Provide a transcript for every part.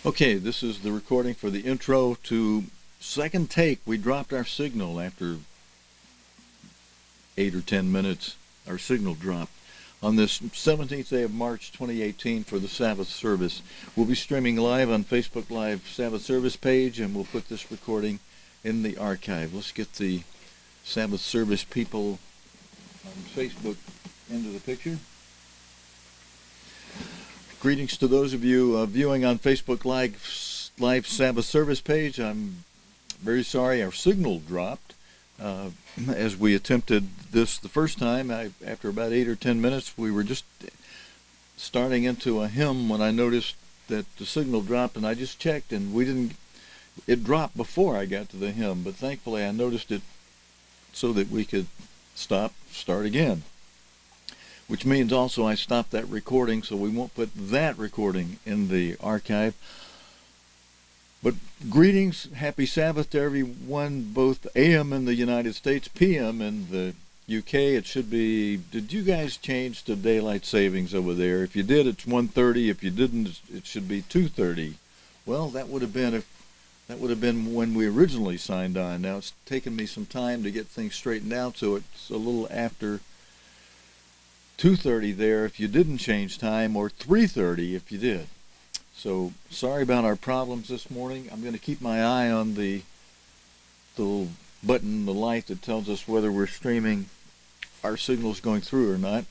Okay, this is the recording for the intro to Second Take. We dropped our signal after 8 or 10 minutes. Our signal dropped on this 17th day of March 2018 for the Sabbath service. We'll be streaming live on Facebook Live Sabbath service page, and we'll put this recording in the archive. Let's get the Sabbath service people on Facebook into the picture. Greetings to those of you viewing on Facebook Live Sabbath service page. I'm very sorry our signal dropped as we attempted this the first time. After about 8 or 10 minutes, we were just starting into a hymn when I noticed that the signal dropped, and I just checked, and it dropped before I got to the hymn, but thankfully I noticed it so that we could start again. Which means also I stopped that recording, so we won't put that recording in the archive. But greetings, happy Sabbath to everyone, both AM in the United States, PM in the UK. It should be, did you guys change to daylight savings over there? If you did, it's 1:30. If you didn't, it should be 2:30. Well, that would have been when we originally signed on. Now it's taken me some time to get things straightened out, so it's a little after 2:30 there if you didn't change time, or 3:30 if you did. So sorry about our problems this morning. I'm going to keep my eye on the little button, the light that tells us whether we're streaming, our signal's going through or not.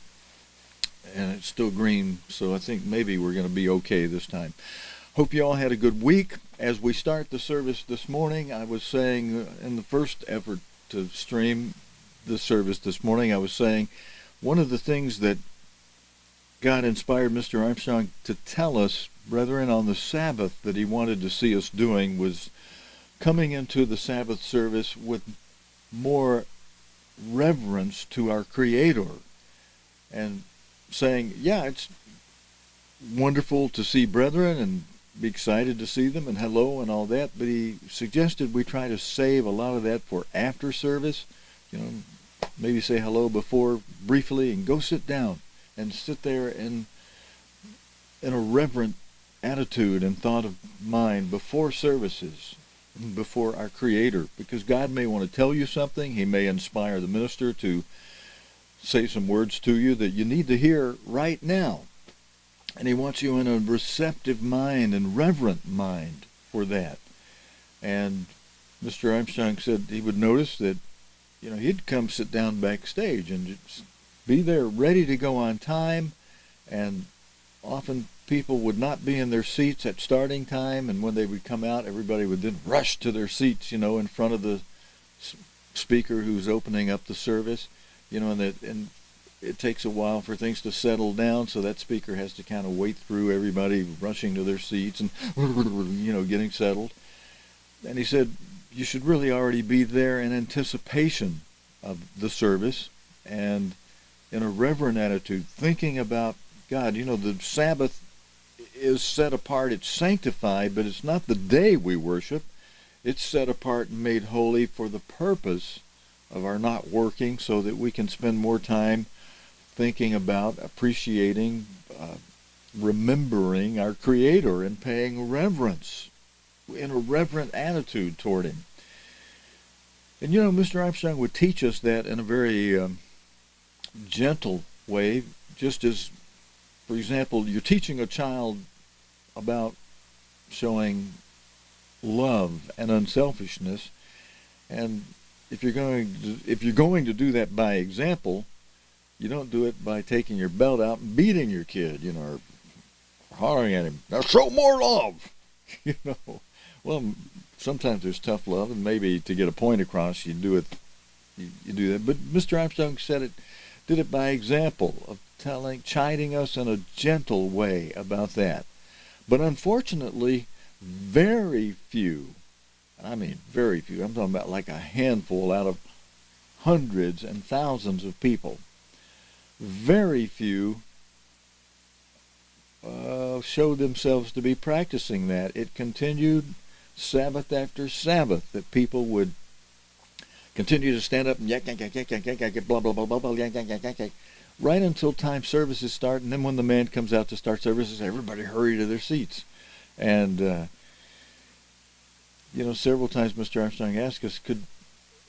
And it's still green, so I think maybe we're going to be okay this time. Hope you all had a good week. As we start the service this morning, I was saying in the first effort to stream the service this morning, I was saying one of the things that God inspired Mr. Armstrong to tell us, brethren, on the Sabbath that he wanted to see us doing was coming into the Sabbath service with more reverence to our Creator, and saying, yeah, it's wonderful to see brethren and be excited to see them and hello and all that, but he suggested we try to save a lot of that for after service. Maybe say hello before briefly and go sit down and sit there in a reverent attitude and thought of mind before services, before our Creator, because God may want to tell you something. He may inspire the minister to say some words to you that you need to hear right now, and he wants you in a receptive mind and reverent mind for that. And Mr. Armstrong said he would notice that he'd come sit down backstage and just be there ready to go on time, and often people would not be in their seats at starting time, and when they would come out, everybody would then rush to their seats, in front of the speaker who's opening up the service, and it takes a while for things to settle down, so that speaker has to kind of wait through everybody rushing to their seats and, getting settled. And he said, you should really already be there in anticipation of the service and in a reverent attitude, thinking about God. The Sabbath is set apart, it's sanctified, but it's not the day we worship. It's set apart and made holy for the purpose of our not working, so that we can spend more time thinking about, appreciating, remembering our Creator and paying reverence in a reverent attitude toward Him. And Mr. Armstrong would teach us that in a very gentle way, just as, for example, you're teaching a child about showing love and unselfishness, and if you're going to do that by example, you don't do it by taking your belt out and beating your kid, or hollering at him, now show more love. Well, sometimes there's tough love, and maybe to get a point across, you do that. But Mr. Armstrong did it by example of chiding us in a gentle way about that. But unfortunately, very few, and I mean very few, I'm talking about like a handful out of hundreds and thousands of people, very few showed themselves to be practicing that. It continued Sabbath after Sabbath, that people would continue to stand up and yak, yak, yak, yak, yak, yak, yak, blah, blah, blah, blah, blah, yak, yak, yak, yak, yak, right until time services start, and then when the man comes out to start services, everybody hurry to their seats. And several times Mr. Armstrong asked us, could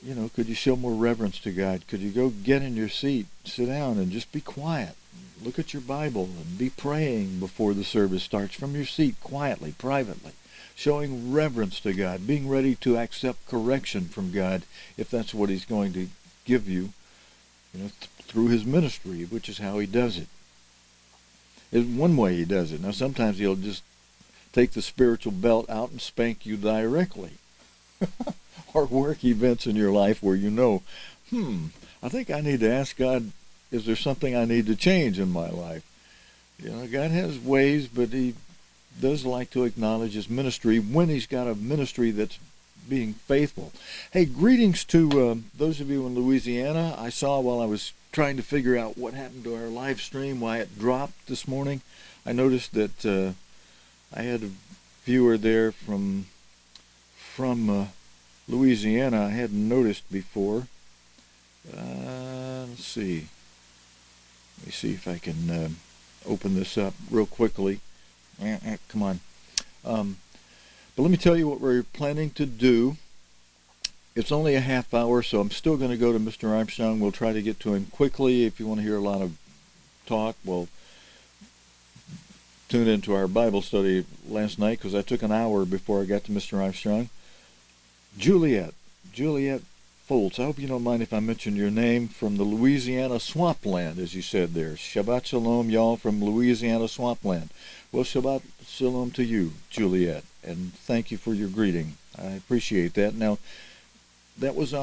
you show more reverence to God? Could you go get in your seat, sit down, and just be quiet? Look at your Bible and be praying before the service starts from your seat, quietly, privately, showing reverence to God, being ready to accept correction from God if that's what He's going to give you, through His ministry, which is how He does it. It's one way He does it. Now, sometimes He'll just take the spiritual belt out and spank you directly. Or work events in your life where I think I need to ask God, is there something I need to change in my life? God has ways, but He does like to acknowledge His ministry when He's got a ministry that's being faithful. Hey, greetings to those of you in Louisiana. I saw while I was trying to figure out what happened to our live stream, why it dropped this morning, I noticed that I had a viewer there from Louisiana I hadn't noticed before. Let's see. Let me see if I can open this up real quickly. Come on. But let me tell you what we're planning to do. It's only a half hour, so I'm still going to go to Mr. Armstrong. We'll try to get to him quickly. If you want to hear a lot of talk, well, tune into our Bible study last night, because I took an hour before I got to Mr. Armstrong. Juliet Foltz, I hope you don't mind if I mention your name, from the Louisiana swampland, as you said there. Shabbat Shalom, y'all, from Louisiana swampland. Well, Shabbat Shalom to you, Juliet, and thank you for your greeting. I appreciate that. Now, that was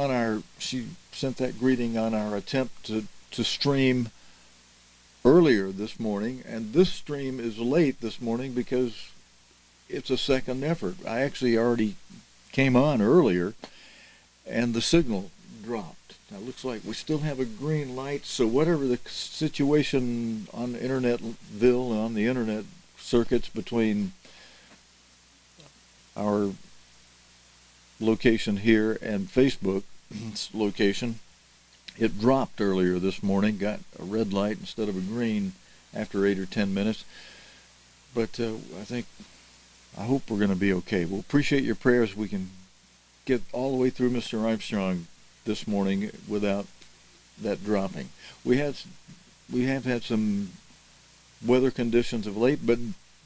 she sent that greeting on our attempt to stream earlier this morning, and this stream is late this morning because it's a second effort. I actually already came on earlier, and the signal dropped. Now, it looks like we still have a green light, so whatever the situation on Internetville, on the Internet circuits between our location here and Facebook location, it dropped earlier this morning, got a red light instead of a green after 8 or 10 minutes. But I hope we're going to be okay. We'll appreciate your prayers. We can get all the way through Mr. Armstrong this morning without that dropping. We have had some weather conditions of late, but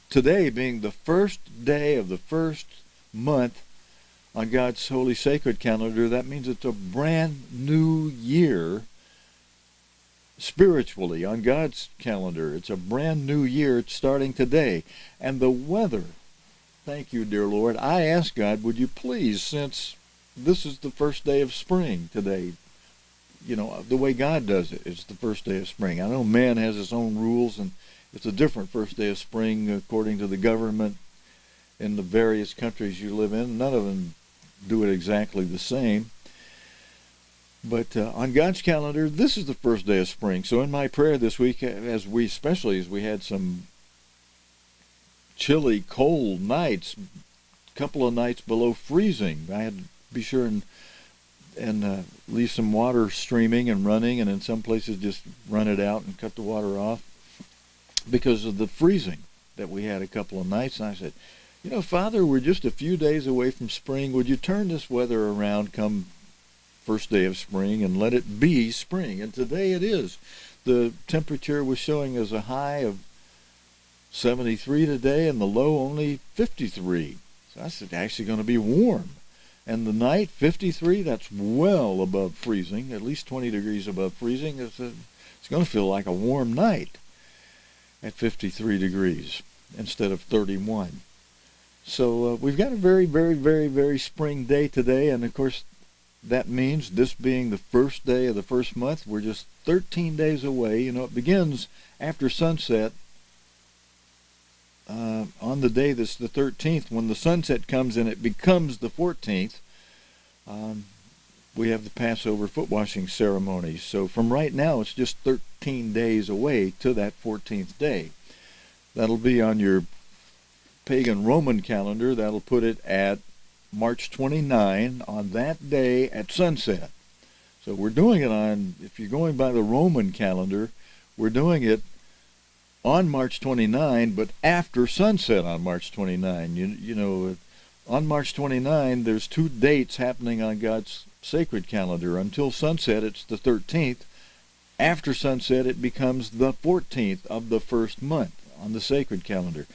today being the first day of the first month on God's holy sacred calendar, that means it's a brand new year spiritually on God's calendar. It's a brand new year. It's starting today. And the weather, thank you, dear Lord. I ask God, would you please, since this is the first day of spring today, the way God does it, it's the first day of spring. I know man has his own rules, and it's a different first day of spring according to the government in the various countries you live in. None of them do it exactly the same. But on God's calendar, this is the first day of spring. So in my prayer this week, especially as we had some chilly, cold nights, a couple of nights below freezing, I had to be sure and leave some water streaming and running, and in some places just run it out and cut the water off because of the freezing that we had a couple of nights. And I said, Father, we're just a few days away from spring. Would you turn this weather around come first day of spring and let it be spring? And today it is. The temperature was showing as a high of 73 today, and the low only 53. So that's actually going to be warm. And the night, 53, that's well above freezing, at least 20 degrees above freezing. It's going to feel like a warm night at 53 degrees instead of 31. So we've got a very, very, very, very spring day today, and of course that means this being the first day of the first month, we're just 13 days away. It begins after sunset on the day that's the 13th. When the sunset comes and it becomes the 14th, we have the Passover foot washing ceremony. So from right now, it's just 13 days away to that 14th day. That'll be on your pagan Roman calendar. That'll put it at March 29 on that day at sunset. So we're doing it if you're going by the Roman calendar, we're doing it on March 29, but after sunset on March 29. On March 29, there's 2 dates happening on God's sacred calendar. Until sunset, it's the 13th. After sunset, it becomes the 14th of the first month on the sacred calendar.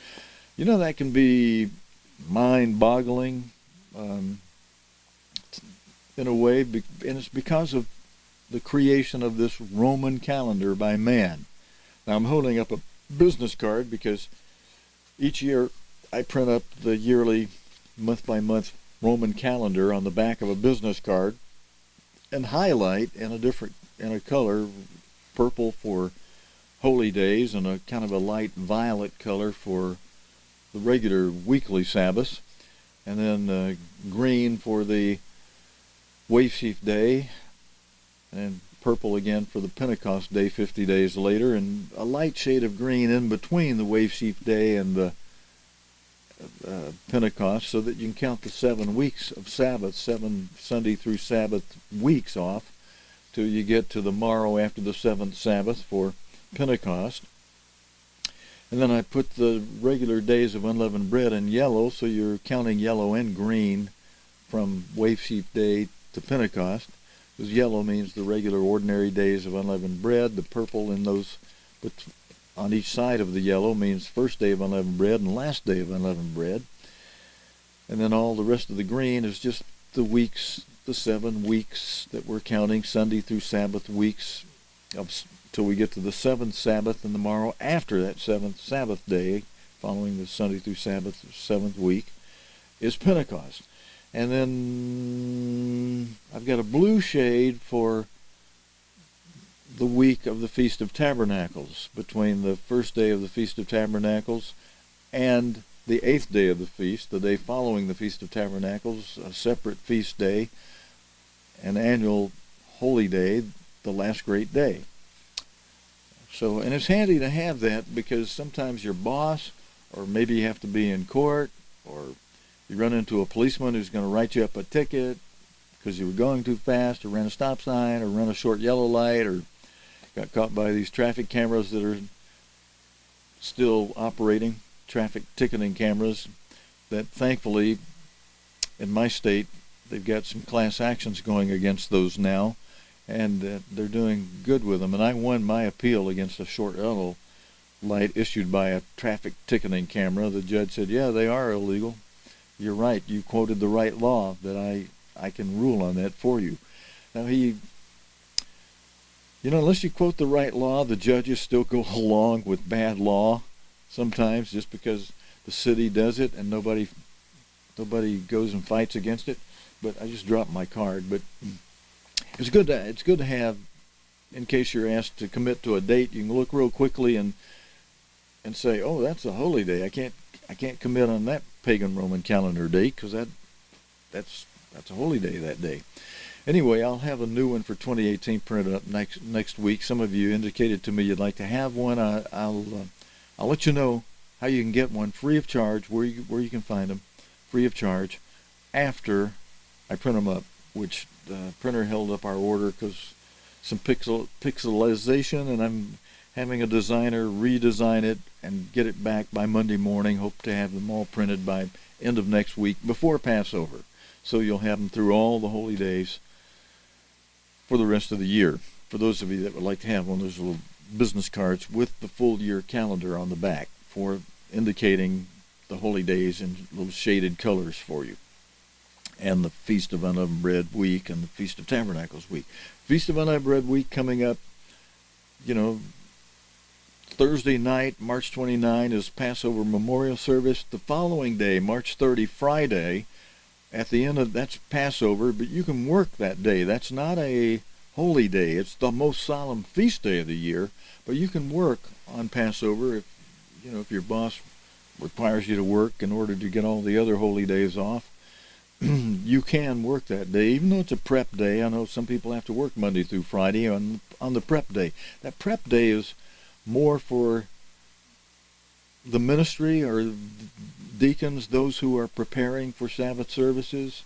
That can be mind-boggling in a way, and it's because of the creation of this Roman calendar by man. Now, I'm holding up a business card because each year I print up the yearly, month-by-month Roman calendar on the back of a business card and highlight in a color, purple for holy days and a kind of a light violet color for the regular weekly Sabbaths, and then green for the wave sheaf day, and purple again for the Pentecost day 50 days later, and a light shade of green in between the wave sheaf day and the Pentecost, so that you can count the 7 weeks of Sabbath, 7 Sunday through Sabbath weeks off, till you get to the morrow after the 7th Sabbath for Pentecost. And then I put the regular days of unleavened bread in yellow, so you're counting yellow and green from wave sheaf day to Pentecost, because yellow means the regular ordinary days of unleavened bread. The purple in those, but on each side of the yellow, means first day of unleavened bread and last day of unleavened bread. And then all the rest of the green is just the weeks, the 7 weeks that we're counting, Sunday through Sabbath weeks, till we get to the 7th Sabbath, and the morrow after that 7th Sabbath day, following the Sunday through Sabbath 7th week, is Pentecost. And then I've got a blue shade for the week of the Feast of Tabernacles, between the first day of the Feast of Tabernacles and the 8th day of the feast, the day following the Feast of Tabernacles, a separate feast day, an annual holy day, the last great day. So, and it's handy to have that, because sometimes your boss, or maybe you have to be in court, or you run into a policeman who's going to write you up a ticket because you were going too fast, or ran a stop sign, or ran a short yellow light, or got caught by these traffic cameras that are still operating, traffic ticketing cameras, that thankfully in my state they've got some class actions going against those now, and they're doing good with them. And I won my appeal against a short yellow light issued by a traffic ticketing camera. The judge said, yeah, they are illegal. You're right. You quoted the right law, that I can rule on that for you. Now, unless you quote the right law, the judges still go along with bad law sometimes, just because the city does it and nobody goes and fights against it. But I just dropped my card. But it's good to have, in case you're asked to commit to a date, you can look real quickly and say, oh, that's a holy day. I can't commit on that pagan Roman calendar date, because that's a holy day that day. Anyway, I'll have a new one for 2018 printed up next week. Some of you indicated to me you'd like to have one. I'll let you know how you can get one free of charge, where you can find them free of charge after I print them up, which the printer held up our order because some pixelization, and I'm having a designer redesign it and get it back by Monday morning. Hope to have them all printed by end of next week, before Passover. So you'll have them through all the holy days for the rest of the year. For those of you that would like to have one of those little business cards with the full year calendar on the back, for indicating the holy days in little shaded colors for you, and the Feast of Unleavened Bread week and the Feast of Tabernacles week. Feast of Unleavened Bread week coming up, Thursday night, March 29, is Passover memorial service. The following day, March 30, Friday, at the end of that's Passover, but you can work that day. That's not a holy day. It's the most solemn feast day of the year, but you can work on Passover if your boss requires you to work in order to get all the other holy days off. You can work that day, even though it's a prep day. I know some people have to work Monday through Friday on the prep day. That prep day is more for the ministry or deacons, those who are preparing for Sabbath services,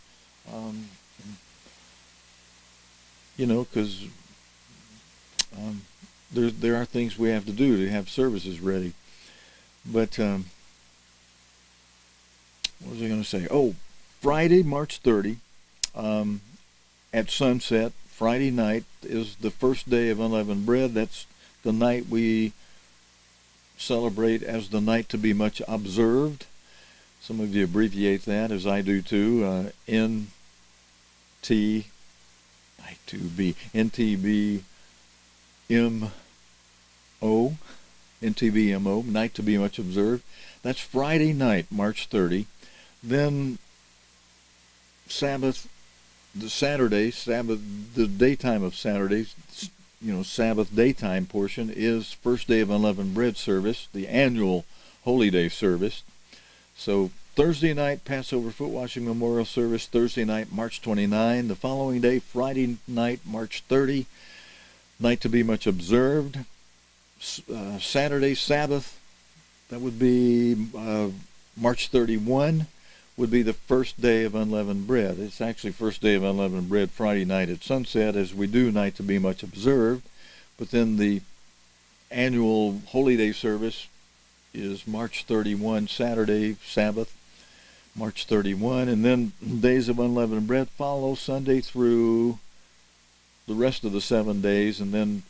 because there are things we have to do to have services ready. But what was I going to say? Oh, Friday, March 30, at sunset, Friday night is the first day of unleavened bread. That's the night we celebrate as the night to be much observed. Some of you abbreviate that, as I do too. NTB, NTBMO, night to be much observed. That's Friday night, March 30. Then Sabbath, the daytime of Saturday, Sabbath daytime portion is first day of unleavened bread service, the annual Holy Day service. So Thursday night, Passover foot washing memorial service, Thursday night, March 29. The following day, Friday night, March 30, night to be much observed. Saturday, Sabbath, that would be March 31, would be the first day of unleavened bread. It's actually first day of unleavened bread Friday night at sunset, as we do night to be much observed. But then the annual Holy Day service is March 31, Saturday, Sabbath, March 31. And then days of unleavened bread follow Sunday through the rest of the 7 days. And then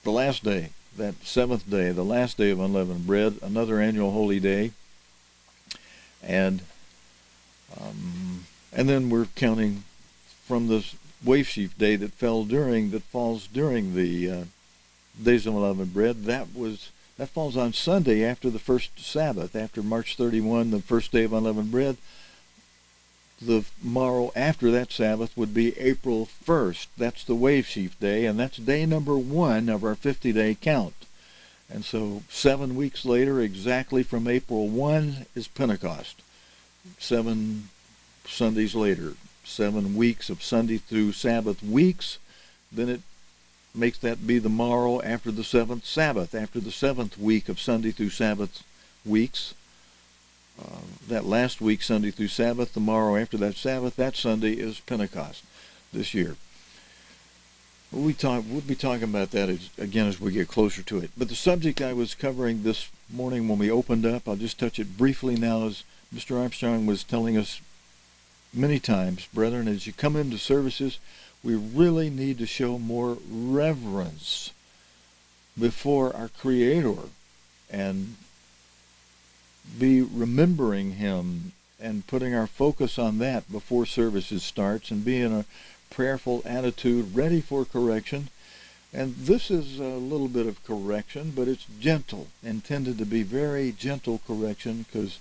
the last day, that seventh day, the last day of unleavened bread, another annual Holy Day. And then we're counting from the wave sheaf day that falls during the days of unleavened bread. That falls on Sunday after the first Sabbath, after March 31, the first day of unleavened bread. The morrow after that Sabbath would be April 1st. That's the wave sheaf day, and that's day number 1 of our 50-day count. And so 7 weeks later, exactly from April 1, is Pentecost. 7 Sundays later, 7 weeks of Sunday through Sabbath weeks. Then it makes that be the morrow after the 7th Sabbath, after the 7th week of Sunday through Sabbath weeks. That last week, Sunday through Sabbath, the morrow after that Sabbath, that Sunday is Pentecost this year. We'll be talking about that as we get closer to it. But the subject I was covering this morning when we opened up, I'll just touch it briefly now, as Mr. Armstrong was telling us many times, brethren, as you come into services, we really need to show more reverence before our Creator and be remembering Him and putting our focus on that before services starts, and be in a prayerful attitude, ready for correction. And this is a little bit of correction, but it's gentle, intended to be very gentle correction, because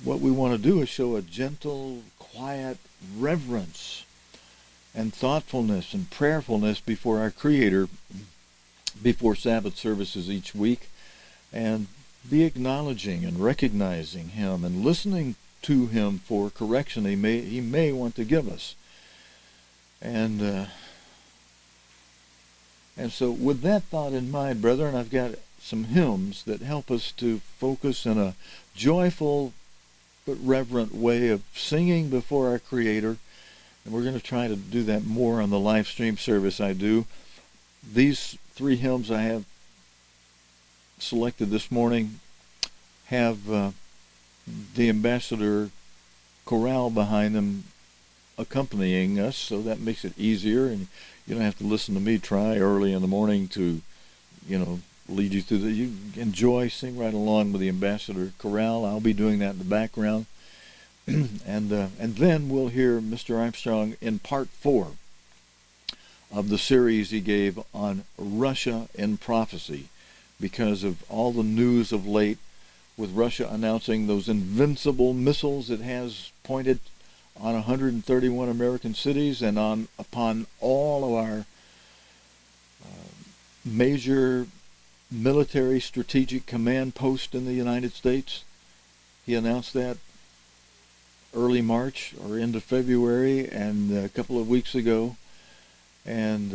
what we want to do is show a gentle, quiet reverence and thoughtfulness and prayerfulness before our Creator, before Sabbath services each week, and be acknowledging and recognizing Him and listening to Him for correction He may want to give us. And so with that thought in mind, brethren, I've got some hymns that help us to focus in a joyful but reverent way of singing before our Creator. And we're going to try to do that more on the live stream service I do. These 3 hymns I have selected this morning have the Ambassador chorale behind them accompanying us, so that makes it easier, and you don't have to listen to me try early in the morning to, lead you through the. You enjoy, sing right along with the Ambassador chorale. I'll be doing that in the background, and then we'll hear Mr. Armstrong in part 4 of the series he gave on Russia in prophecy, because of all the news of late, with Russia announcing those invincible missiles it has pointed on 131 American cities and upon all of our major military strategic command posts in the United States. He announced that early March or into February, and a couple of weeks ago, and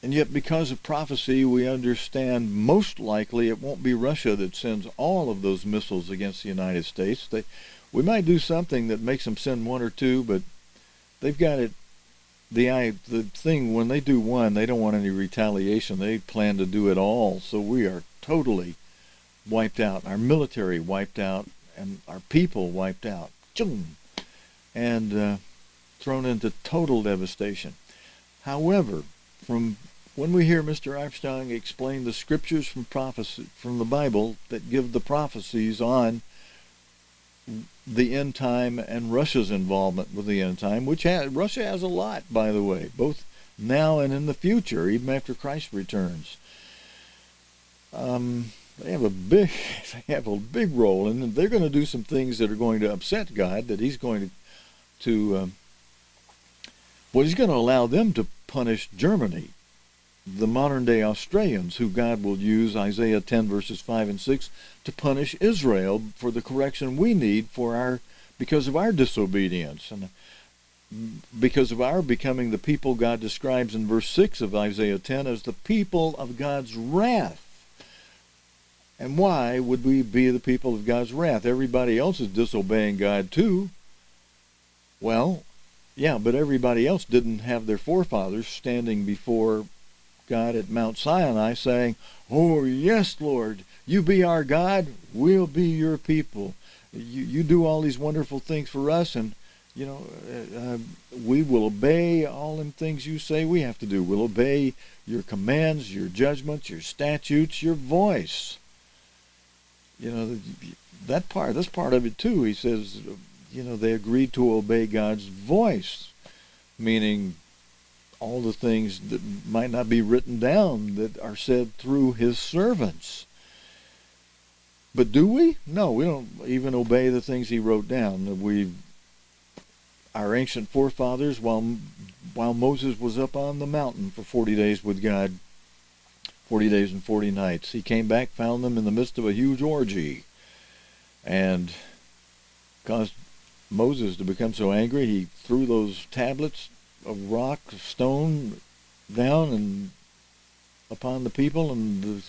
yet because of prophecy, we understand most likely it won't be Russia that sends all of those missiles against the United States. We might do something that makes them send 1 or 2, but they've got it the thing, when they do one, they don't want any retaliation. They plan to do it all. So we are totally wiped out. Our military wiped out, and our people wiped out. Choom! And thrown into total devastation. However, from when we hear Mr. Armstrong explain the scriptures from prophecy, from the Bible that give the prophecies on the end time and Russia's involvement with the end time, which Russia has a lot, by the way, both now and in the future, even after Christ returns. They have a big role, and they're going to do some things that are going to upset God. That He's going to He's going to allow them to punish Germany, the modern-day Australians, who God will use, Isaiah 10 verses 5 and 6, to punish Israel for the correction we need because of our disobedience and because of our becoming the people God describes in verse 6 of Isaiah 10 as the people of God's wrath. And why would we be the people of God's wrath? Everybody else is disobeying God too. Well, yeah, but everybody else didn't have their forefathers standing before God at Mount Sinai saying, "Oh, yes, Lord, you be our God, we'll be your people. You do all these wonderful things for us, and we will obey all them things you say we have to do. We'll obey your commands, your judgments, your statutes, your voice." That's part of it too. He says, they agreed to obey God's voice, meaning all the things that might not be written down that are said through His servants. But do we? No, we don't even obey the things He wrote down. Our ancient forefathers, while Moses was up on the mountain for 40 days with God, 40 days and 40 nights, he came back, found them in the midst of a huge orgy, and caused Moses to become so angry, he threw those tablets of rock, stone, down and upon the people, and the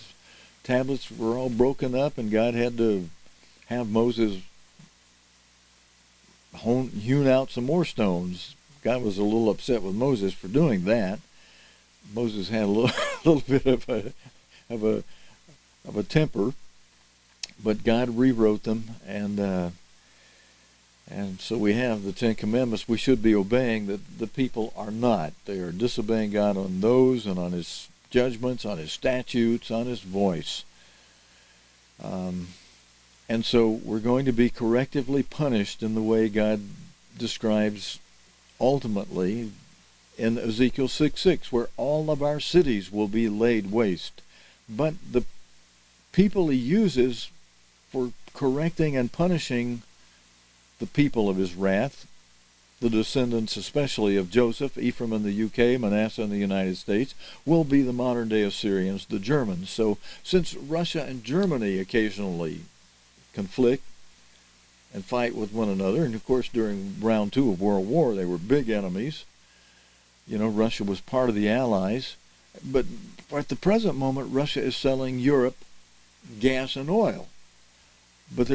tablets were all broken up, and God had to have Moses hewn out some more stones. God was a little upset with Moses for doing that. Moses had a little bit of a temper, but God rewrote them, and so we have the Ten Commandments we should be obeying that the people are not. They are disobeying God on those and on His judgments, on His statutes, on His voice. And so we're going to be correctively punished in the way God describes ultimately in Ezekiel 6:6, where all of our cities will be laid waste. But the people He uses for correcting and punishing the people of His wrath, the descendants especially of Joseph, Ephraim in the UK, Manasseh in the United States, will be the modern-day Assyrians, the Germans. So since Russia and Germany occasionally conflict and fight with one another, and of course during round 2 of World War they were big enemies, Russia was part of the Allies, but at the present moment Russia is selling Europe gas and oil. But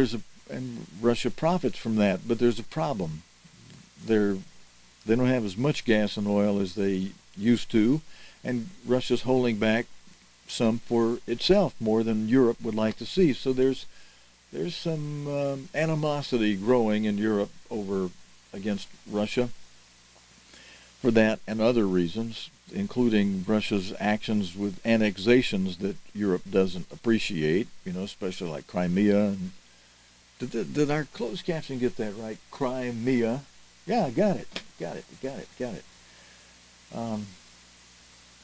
and Russia profits from that, but there's a problem. They don't have as much gas and oil as they used to, and Russia's holding back some for itself more than Europe would like to see. So there's some animosity growing in Europe against Russia for that and other reasons, including Russia's actions with annexations that Europe doesn't appreciate, especially like Crimea. And did our closed caption get that right? Crimea. Yeah, got it.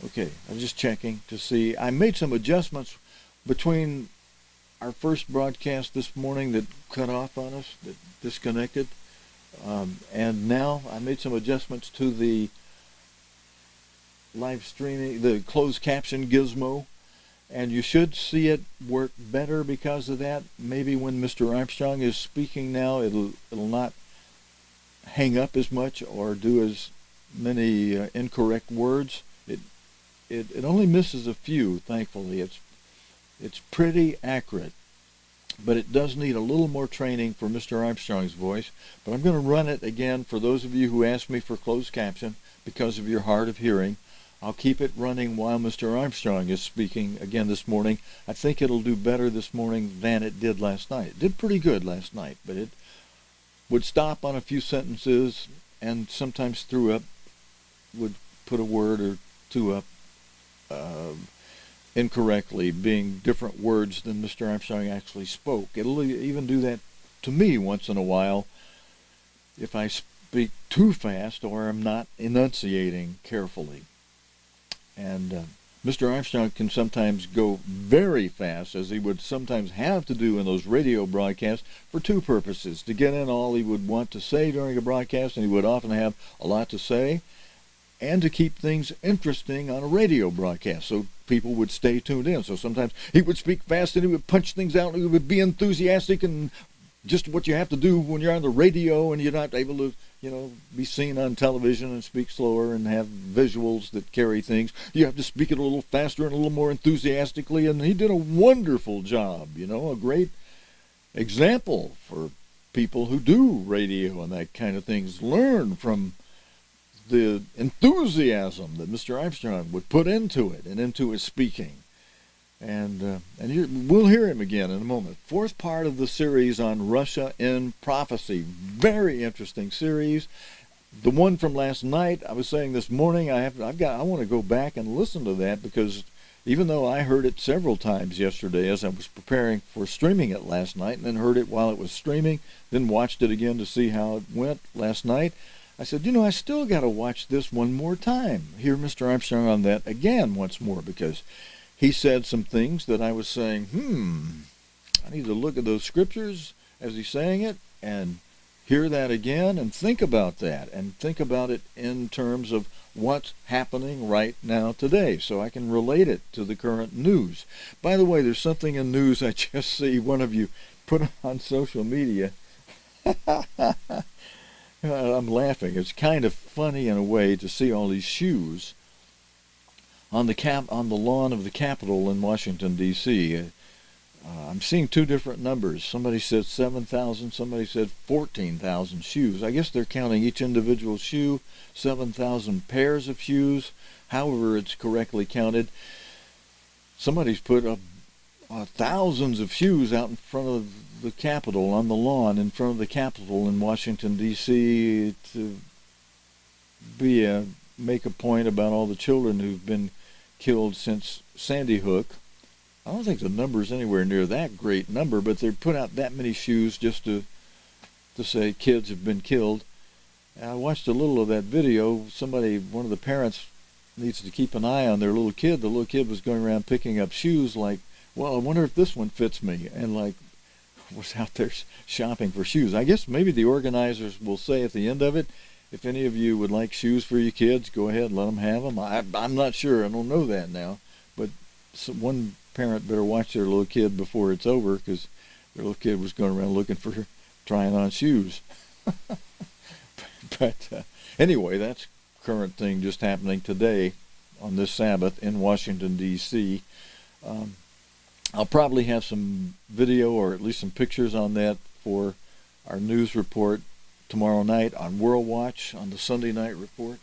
Okay, I'm just checking to see. I made some adjustments between our first broadcast this morning that cut off on us, that disconnected, and now I made some adjustments to the live streaming, the closed caption gizmo, and you should see it work better because of that. Maybe when Mr. Armstrong is speaking now, it'll not hang up as much or do as many incorrect words. It only misses a few, thankfully. It's pretty accurate, but it does need a little more training for Mr. Armstrong's voice. But I'm going to run it again for those of you who asked me for closed caption. because of your hard of hearing. I'll keep it running while Mr. Armstrong is speaking again this morning. I think it'll do better this morning than it did last night. It did pretty good last night, but it would stop on a few sentences and sometimes threw up, would put a word or two up incorrectly, being different words than Mr. Armstrong actually spoke. It'll even do that to me once in a while if I speak too fast or I'm not enunciating carefully. And Mr. Armstrong can sometimes go very fast, as he would sometimes have to do in those radio broadcasts, for two purposes: to get in all he would want to say during a broadcast, and he would often have a lot to say, and to keep things interesting on a radio broadcast so people would stay tuned in. So sometimes he would speak fast and he would punch things out and he would be enthusiastic, and just what you have to do when you're on the radio and you're not able to, be seen on television and speak slower and have visuals that carry things. You have to speak it a little faster and a little more enthusiastically, and he did a wonderful job, a great example for people who do radio and that kind of things. Learn from the enthusiasm that Mr. Armstrong would put into it and into his speaking. And we'll hear him again in a moment. Fourth part of the series on Russia in prophecy. Very interesting series. The one from last night, I was saying this morning, I want to go back and listen to that, because even though I heard it several times yesterday as I was preparing for streaming it last night, and then heard it while it was streaming, then watched it again to see how it went last night, I said, I still got to watch this one more time. Hear Mr. Armstrong on that again once more, because he said some things that I was saying, I need to look at those scriptures as he's saying it and hear that again and think about that and think about it in terms of what's happening right now today, so I can relate it to the current news. By the way, there's something in news I just see one of you put on social media. I'm laughing. It's kind of funny in a way to see all these shoes on the lawn of the Capitol in Washington, D.C. I'm seeing two different numbers. Somebody said 7,000, somebody said 14,000 shoes. I guess they're counting each individual shoe, 7,000 pairs of shoes, however it's correctly counted. Somebody's put thousands of shoes out in front of the Capitol, on the lawn in front of the Capitol in Washington, D.C. to make a point about all the children who've been killed since Sandy Hook. I don't think the number's anywhere near that great number, but they put out that many shoes just to say kids have been killed. And I watched a little of that video. One of the parents needs to keep an eye on their little kid. The little kid was going around picking up shoes like, well, I wonder if this one fits me, and was out there shopping for shoes. I guess maybe the organizers will say at the end of it, if any of you would like shoes for your kids, go ahead, let them have them. I'm not sure. I don't know that now. But one parent better watch their little kid before it's over, because their little kid was going around looking for trying on shoes. But anyway, that's current thing just happening today on this Sabbath in Washington, D.C. I'll probably have some video or at least some pictures on that for our news report tomorrow night on World Watch, on the Sunday night report.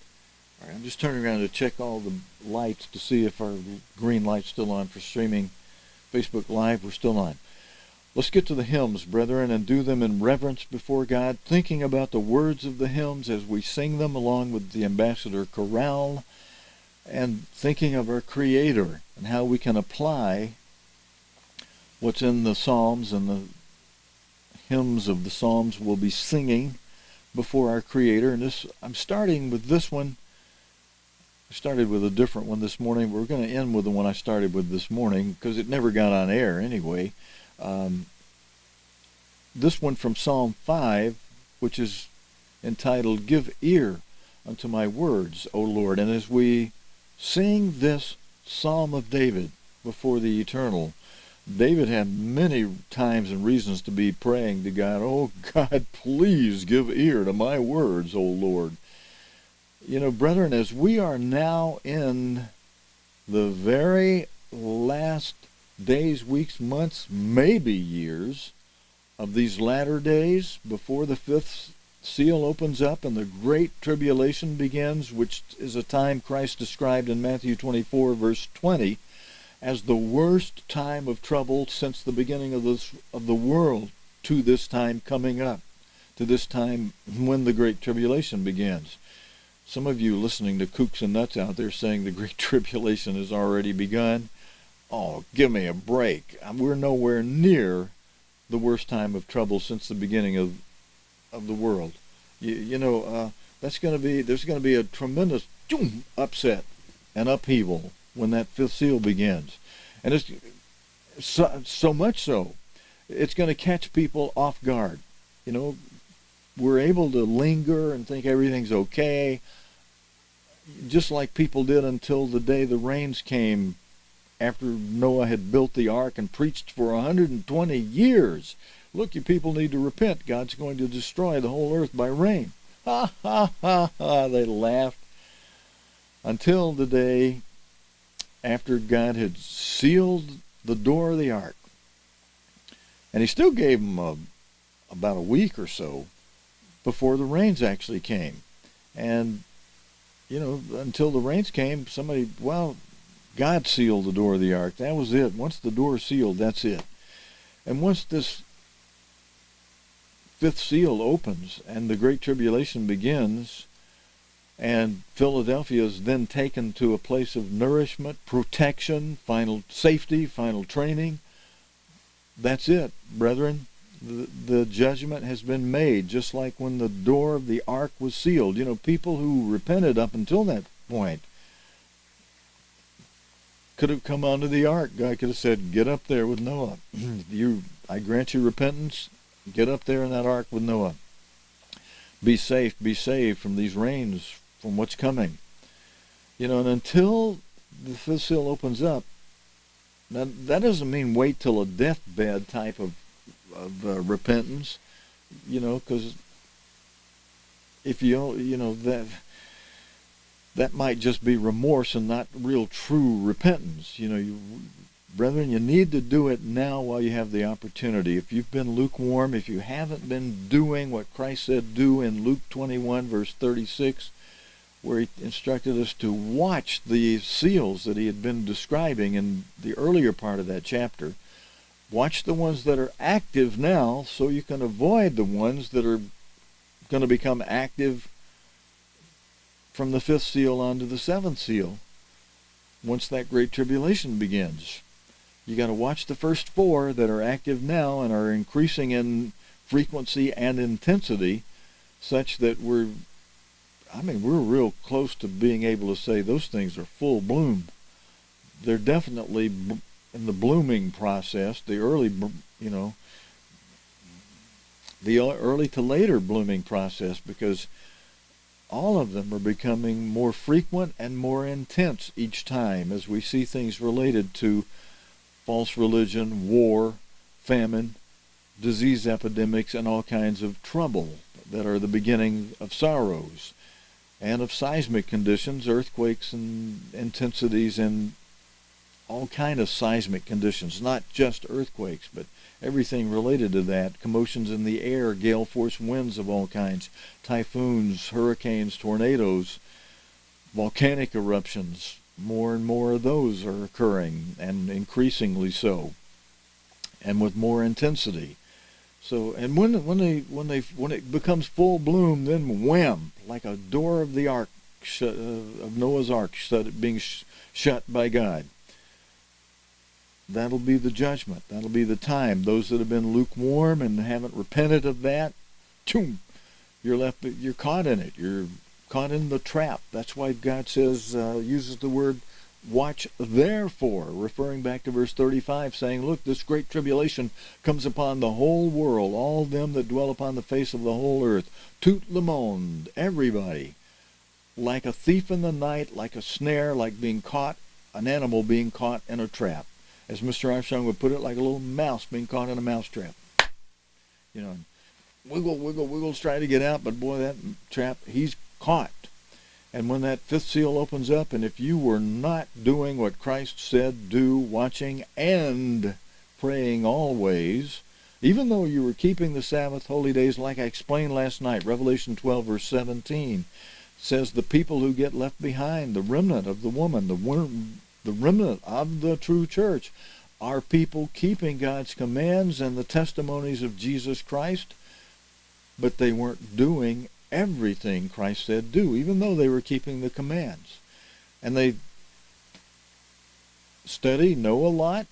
All right, I'm just turning around to check all the lights to see if our green light's still on for streaming Facebook Live. We're still on. Let's get to the hymns, brethren, and do them in reverence before God, thinking about the words of the hymns as we sing them along with the Ambassador Chorale, and thinking of our Creator and how we can apply what's in the Psalms and the hymns of the Psalms we'll be singing before our Creator. And I'm starting with this one. I started with a different one this morning. We're going to end with the one I started with this morning because it never got on air anyway. This one from Psalm 5, which is entitled, "Give Ear Unto My Words, O Lord." And as we sing this Psalm of David before the Eternal, David had many times and reasons to be praying to God, "Oh God, please give ear to my words, O Lord." Brethren, as we are now in the very last days, weeks, months, maybe years of these latter days before the fifth seal opens up and the great tribulation begins, which is a time Christ described in Matthew 24, verse 20, as the worst time of trouble since the beginning of the world, to this time coming up, to this time when the great tribulation begins. Some of you listening to kooks and nuts out there saying the great tribulation has already begun. Oh, give me a break. We're nowhere near the worst time of trouble since the beginning of the world. There's going to be a tremendous upset and upheaval when that fifth seal begins. And it's so much so, it's going to catch people off guard. We're able to linger and think everything's okay, just like people did until the day the rains came after Noah had built the ark and preached for 120 years. Look, you people need to repent. God's going to destroy the whole earth by rain. Ha, ha, ha, ha. They laughed until the day after God had sealed the door of the ark. And he still gave them about a week or so before the rains actually came. And, until the rains came, God sealed the door of the ark. That was it. Once the door is sealed, that's it. And once this fifth seal opens and the Great Tribulation begins, and Philadelphia is then taken to a place of nourishment, protection, final safety, final training, that's it, brethren. The judgment has been made, just like when the door of the ark was sealed. People who repented up until that point could have come onto the ark. God could have said, get up there with Noah. I grant you repentance. Get up there in that ark with Noah. Be safe, be saved from these rains, from what's coming. And until the fifth seal opens up, now that doesn't mean wait till a deathbed type of repentance, because if that might just be remorse and not real true repentance. Brethren, you need to do it now while you have the opportunity. If you've been lukewarm, if you haven't been doing what Christ said do in Luke 21, verse 36, where he instructed us to watch the seals that he had been describing in the earlier part of that chapter, watch the ones that are active now so you can avoid the ones that are going to become active from the fifth seal onto the seventh seal once that great tribulation begins. You got to watch the first four that are active now and are increasing in frequency and intensity, such that we're real close to being able to say those things are full bloom. They're definitely in the blooming process, the early to later blooming process, because all of them are becoming more frequent and more intense each time as we see things related to false religion, war, famine, disease epidemics, and all kinds of trouble that are the beginning of sorrows and of seismic conditions, earthquakes and intensities, and all kind of seismic conditions, not just earthquakes, but everything related to that, commotions in the air, gale force winds of all kinds, typhoons, hurricanes, tornadoes, volcanic eruptions. More and more of those are occurring, and increasingly so, and with more intensity. So, and when it becomes full bloom, then wham, like a door of the ark, of Noah's ark, being shut by God. That'll be the judgment. That'll be the time. Those that have been lukewarm and haven't repented of that, you're caught in it. You're caught in the trap. That's why God says, uses the word watch therefore, referring back to verse 35, saying, look, this great tribulation comes upon the whole world, all them that dwell upon the face of the whole earth. Tout le monde, everybody. Like a thief in the night, like a snare, like being caught, an animal being caught in a trap. As Mr. Armstrong would put it, like a little mouse being caught in a mousetrap. Wiggle, try to get out, but boy, that trap, he's caught. And when that fifth seal opens up, and if you were not doing what Christ said do, watching and praying always, Even though you were keeping the Sabbath holy days, like I explained last night, Revelation 12, verse 17, says the people who get left behind, the remnant of the woman, the remnant of the true church, are people keeping God's commands and the testimonies of Jesus Christ, but they weren't doing everything Christ said do, even though they were keeping the commands. And they study, know a lot,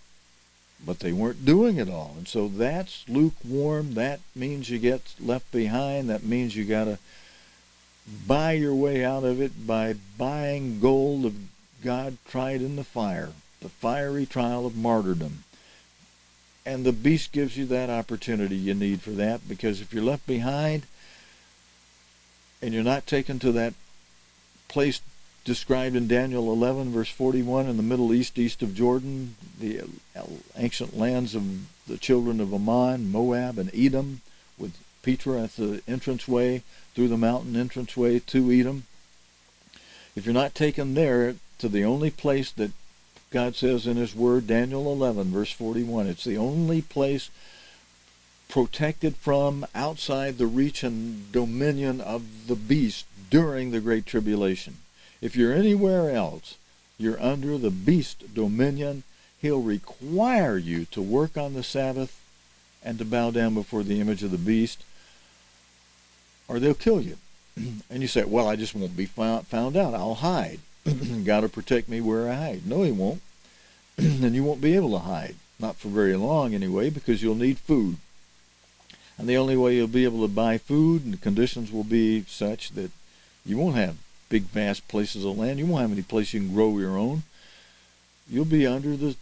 but they weren't doing it all. And so that's lukewarm. That means you get left behind. That means you got to buy your way out of it by buying gold of God tried in the fire, the fiery trial of martyrdom. And the beast gives you that opportunity you need for that, because if you're left behind and you're not taken to that place described in Daniel 11, verse 41, in the Middle East, east of Jordan, the ancient lands of the children of Ammon, Moab, and Edom, with Petra at the entranceway, through the mountain entranceway to Edom. If you're not taken there to the only place that God says in His Word, Daniel 11, verse 41, it's the only place protected from outside the reach and dominion of the beast during the Great Tribulation. If you're anywhere else, you're under the beast dominion. He'll require you to work on the Sabbath and to bow down before the image of the beast, or they'll kill you. And you say, well, I just won't be found out. I'll hide. God will protect me where I hide. No, He won't. And you won't be able to hide. Not for very long anyway, because you'll need food. And the only way you'll be able to buy food, and the conditions will be such that you won't have big, vast places of land. You won't have any place you can grow your own. You'll be under the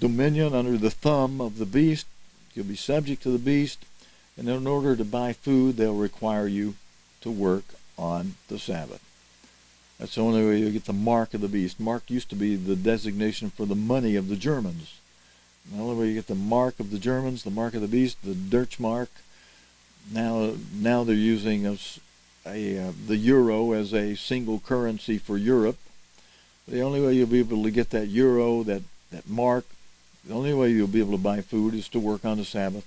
dominion, under the thumb of the beast. You'll be subject to the beast. And in order to buy food, they'll require you to work on the Sabbath. That's the only way you'll get the mark of the beast. Mark used to be the designation for the money of the Germans. The only way you get the mark of the Germans, the mark of the beast, the Deutschmark. Now they're using the euro as a single currency for Europe. The only way you'll be able to get that euro, that mark, the only way you'll be able to buy food is to work on the Sabbath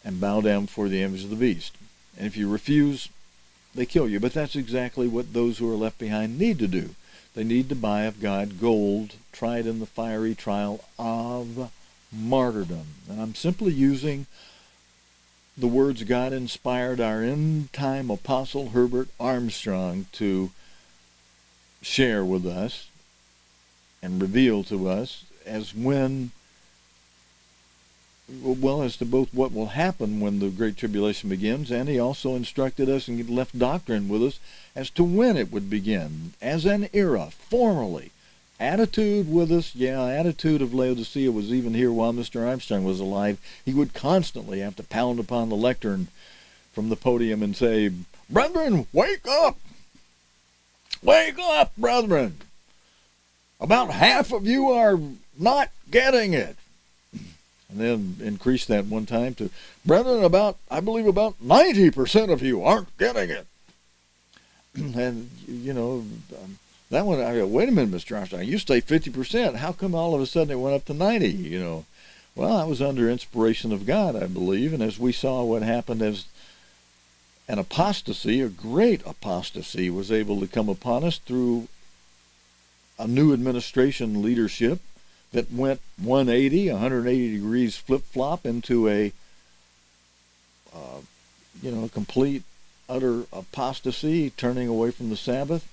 and bow down before the image of the beast. And if you refuse, they kill you. But that's exactly what those who are left behind need to do. They need to buy of God gold tried in the fiery trial of martyrdom. And I'm simply using the words God inspired our end-time apostle Herbert Armstrong to share with us and reveal to us as to both what will happen when the Great Tribulation begins, and he also instructed us and left doctrine with us as to when it would begin, as an era, formally. Attitude with us, attitude of Laodicea was even here while Mr. Armstrong was alive. He would constantly have to pound upon the lectern from the podium and say, "Brethren, wake up! Wake up, brethren! About half of you are not getting it." And then increase that one time to, "Brethren, I believe about 90% of you aren't getting it." And, that one, I go, wait a minute, Mr. Armstrong, you say 50%. How come all of a sudden it went up to 90, Well, I was under inspiration of God, I believe, and as we saw what happened as an apostasy, a great apostasy, was able to come upon us through a new administration leadership that went 180 degrees flip-flop into a complete, utter apostasy, turning away from the Sabbath.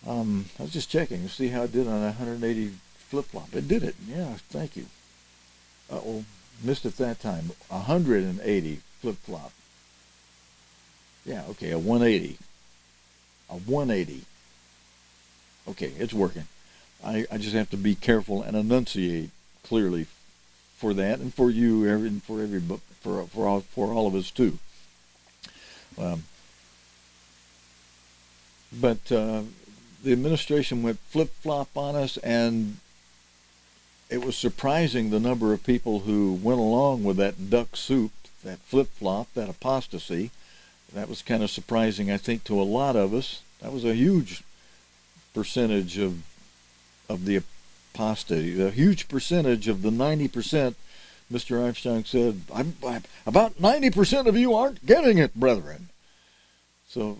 I was just checking to see how it did on a 180 flip-flop. It did it. Yeah, thank you. Missed it that time. 180 flip-flop. Yeah, okay, a 180. A 180. Okay, it's working. I just have to be careful and enunciate clearly for that, and for you, and for all of us too. But the administration went flip-flop on us, and it was surprising the number of people who went along with that duck soup, that flip-flop, that apostasy. That was kind of surprising, I think, to a lot of us. That was a huge percentage of the apostate. A huge percentage of the 90%, Mr. Armstrong said, about 90% of you aren't getting it, brethren. So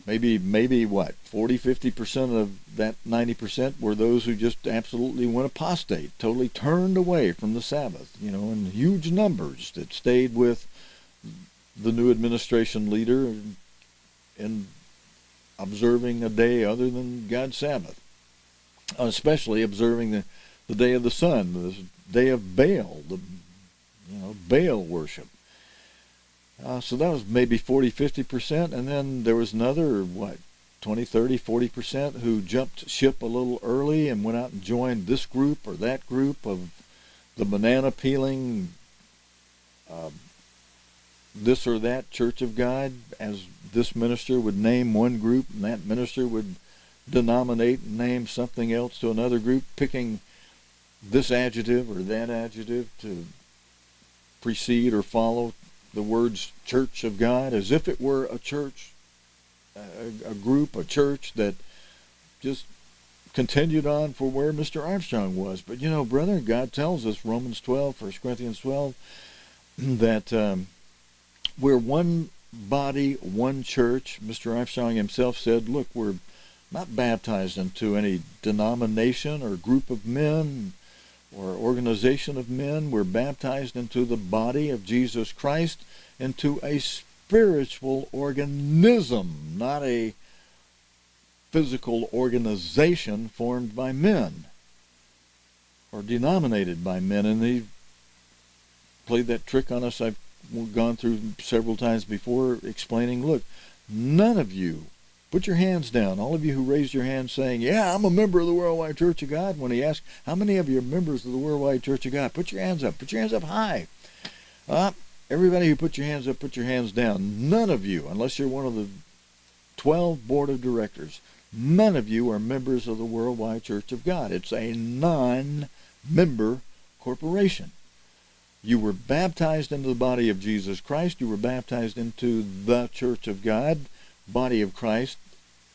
maybe what, 40, 50% of that 90% were those who just absolutely went apostate, totally turned away from the Sabbath, in huge numbers that stayed with the new administration leader in observing a day other than God's Sabbath, especially observing the day of the sun, the day of Baal, Baal worship. So that was maybe 40, 50%, and then there was another, 20, 30, 40% who jumped ship a little early and went out and joined this group or that group of the banana peeling, this or that Church of God, as this minister would name one group and that minister would denominate and name something else to another group, picking this adjective or that adjective to precede or follow the words Church of God, as if it were a church, a group, a church that just continued on for where Mr. Armstrong was. But brethren, God tells us, Romans 12, 1 Corinthians 12, that we're one body, one church. Mr. Armstrong himself said, look, we're not baptized into any denomination or group of men or organization of men. We're baptized into the body of Jesus Christ, into a spiritual organism, not a physical organization formed by men or denominated by men. And he played that trick on us. I've gone through several times before explaining, look, none of you, put your hands down. All of you who raised your hand saying, yeah, I'm a member of the Worldwide Church of God. When he asked, how many of you are members of the Worldwide Church of God? Put your hands up. Put your hands up high. Everybody who put your hands up, put your hands down. None of you, unless you're one of the 12 board of directors, none of you are members of the Worldwide Church of God. It's a non-member corporation. You were baptized into the body of Jesus Christ. You were baptized into the Church of God, body of Christ,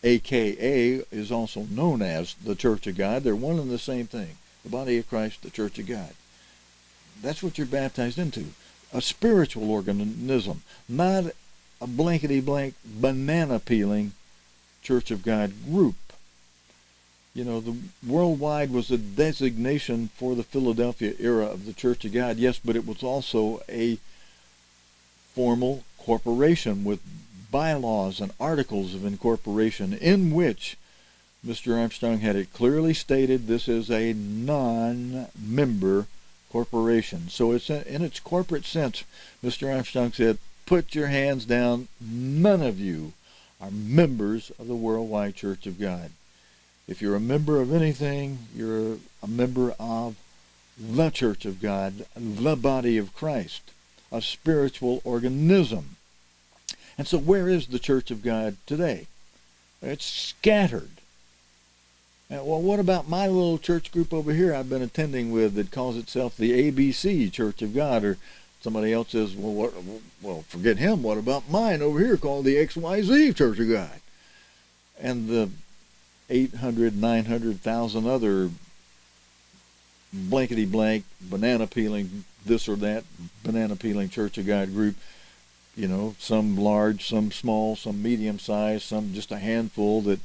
a.k.a. is also known as the Church of God. They're one and the same thing. The body of Christ, the Church of God. That's what you're baptized into. A spiritual organism, not a blankety-blank, banana-peeling Church of God group. The worldwide was a designation for the Philadelphia era of the Church of God, yes, but it was also a formal corporation with bylaws and articles of incorporation in which Mr. Armstrong had it clearly stated this is a non-member corporation. So it's in its corporate sense, Mr. Armstrong said, put your hands down. None of you are members of the Worldwide Church of God. If you're a member of anything, you're a member of the Church of God, the body of Christ, a spiritual organism. And so where is the Church of God today? It's scattered. Well, what about my little church group over here I've been attending with that calls itself the ABC Church of God? Or somebody else says, well, forget him. What about mine over here called the XYZ Church of God? And the 800, 900,000 other blankety-blank, banana-peeling, this or that, banana-peeling Church of God group, some large, some small, some medium-sized, some just a handful that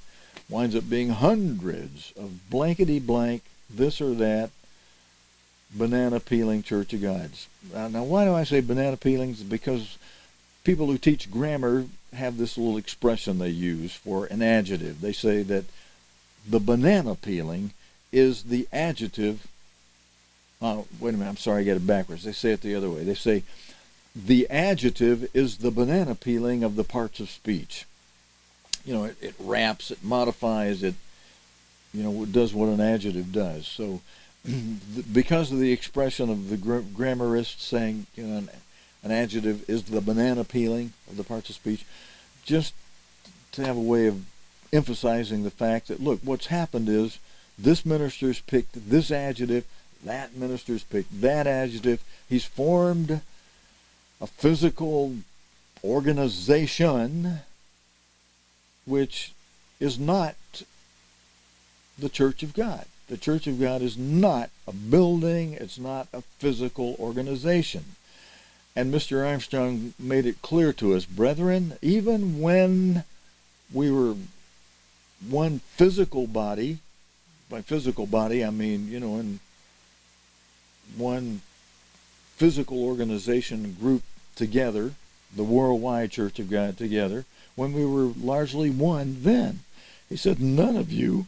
winds up being hundreds of blankety-blank, this or that, banana-peeling Church of Gods. Now, why do I say banana-peelings? Because people who teach grammar have this little expression they use for an adjective. They say that the banana peeling is the adjective. Oh, wait a minute, I'm sorry, I got it backwards. They say it the other way. They say the adjective is the banana peeling of the parts of speech. It wraps, it modifies, it does what an adjective does. So because of the expression of the grammarists saying an adjective is the banana peeling of the parts of speech, just to have a way of emphasizing the fact that, look, what's happened is this minister's picked this adjective, that minister's picked that adjective. He's formed a physical organization which is not the Church of God. The Church of God is not a building. It's not a physical organization. And Mr. Armstrong made it clear to us, brethren, even when we were one physical body, by physical body I mean, in one physical organization group together, the worldwide Church of God together, when we were largely one then. He said, none of you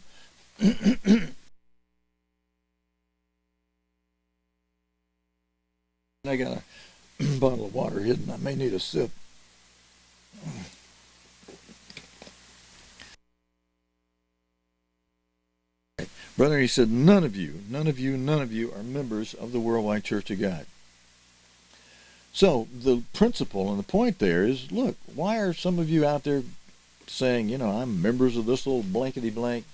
I got a bottle of water hidden. I may need a sip. Brother, he said, none of you are members of the worldwide Church of God. So the principle and the point there is, look, why are some of you out there saying, I'm members of this little blankety-blank,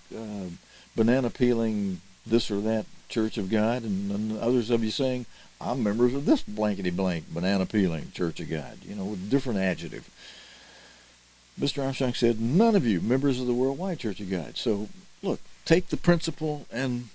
banana-peeling this or that Church of God, and others of you saying, I'm members of this blankety-blank, banana-peeling Church of God, with different adjective. Mr. Armstrong said, none of you members of the worldwide Church of God. So, look, take the principle and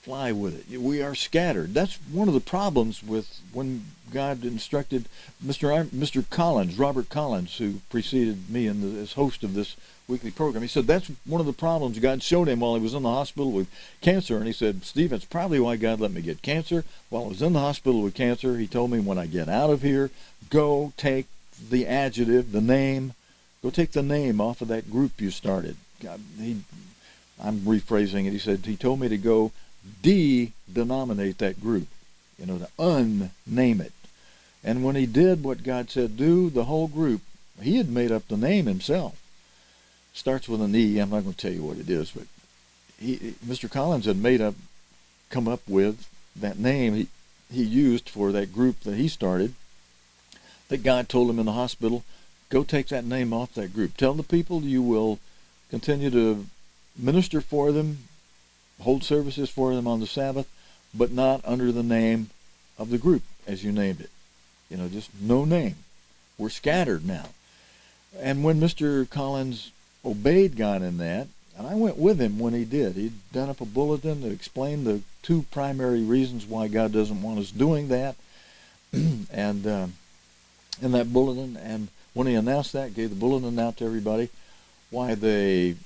fly with it. We are scattered. That's one of the problems with when God instructed Mr. Collins, Robert Collins, who preceded me as host of this weekly program. He said that's one of the problems God showed him while he was in the hospital with cancer. And he said, Steve, that's probably why God let me get cancer. While I was in the hospital with cancer, he told me, when I get out of here, go take the adjective, the name, go take the name off of that group you started. I'm rephrasing it. He said, he told me to go de-denominate that group, to unname it. And when he did what God said do, the whole group, he had made up the name himself. Starts with an E. I'm not going to tell you what it is, but Mr. Collins had come up with that name he used for that group that he started, that God told him in the hospital, go take that name off that group. Tell the people you will continue to minister for them, hold services for them on the Sabbath, but not under the name of the group as you named it. Just no name. We're scattered now. And when Mr. Collins obeyed God in that, and I went with him when he did, he'd done up a bulletin that explained the two primary reasons why God doesn't want us doing that, and in that bulletin, and when he announced that, gave the bulletin out to everybody, why they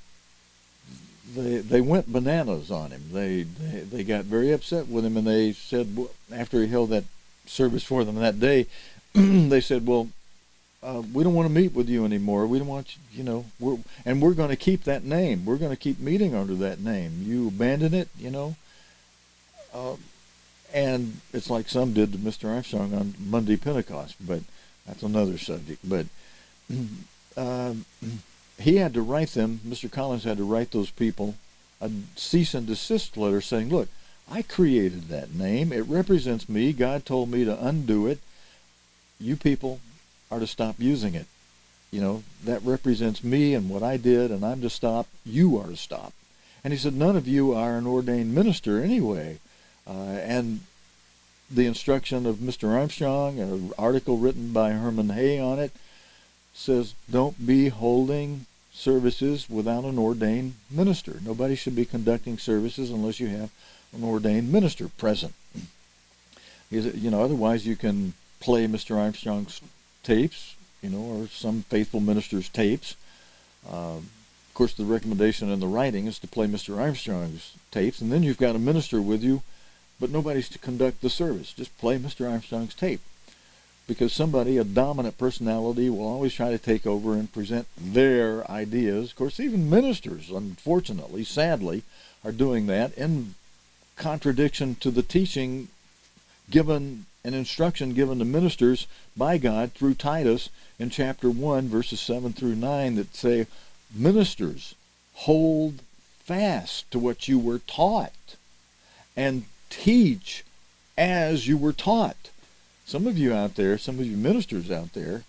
went bananas on him. They got very upset with him, and they said, after he held that service for them that day, they said, well, we don't want to meet with you anymore. We don't want you, we're going to keep that name. We're going to keep meeting under that name. You abandon it, and it's like some did to Mr. Armstrong on Monday Pentecost, but that's another subject. But he had to write them, Mr. Collins had to write those people a cease and desist letter saying, look, I created that name. It represents me. God told me to undo it. You people are to stop using it. That represents me and what I did, and I'm to stop. You are to stop. And he said, none of you are an ordained minister anyway. And the instruction of Mr. Armstrong, an article written by Herman Hay on it, says don't be holding services without an ordained minister. Nobody should be conducting services unless you have an ordained minister present. Otherwise you can play Mr. Armstrong's tapes, or some faithful minister's tapes. Of course, the recommendation in the writing is to play Mr. Armstrong's tapes, and then you've got a minister with you, but nobody's to conduct the service. Just play Mr. Armstrong's tape. Because somebody, a dominant personality, will always try to take over and present their ideas. Of course, even ministers, unfortunately, sadly, are doing that in contradiction to the teaching given, an instruction given to ministers by God through Titus in chapter 1, verses 7 through 9, that say, ministers, hold fast to what you were taught and teach as you were taught. Some of you out there, some of you ministers out there,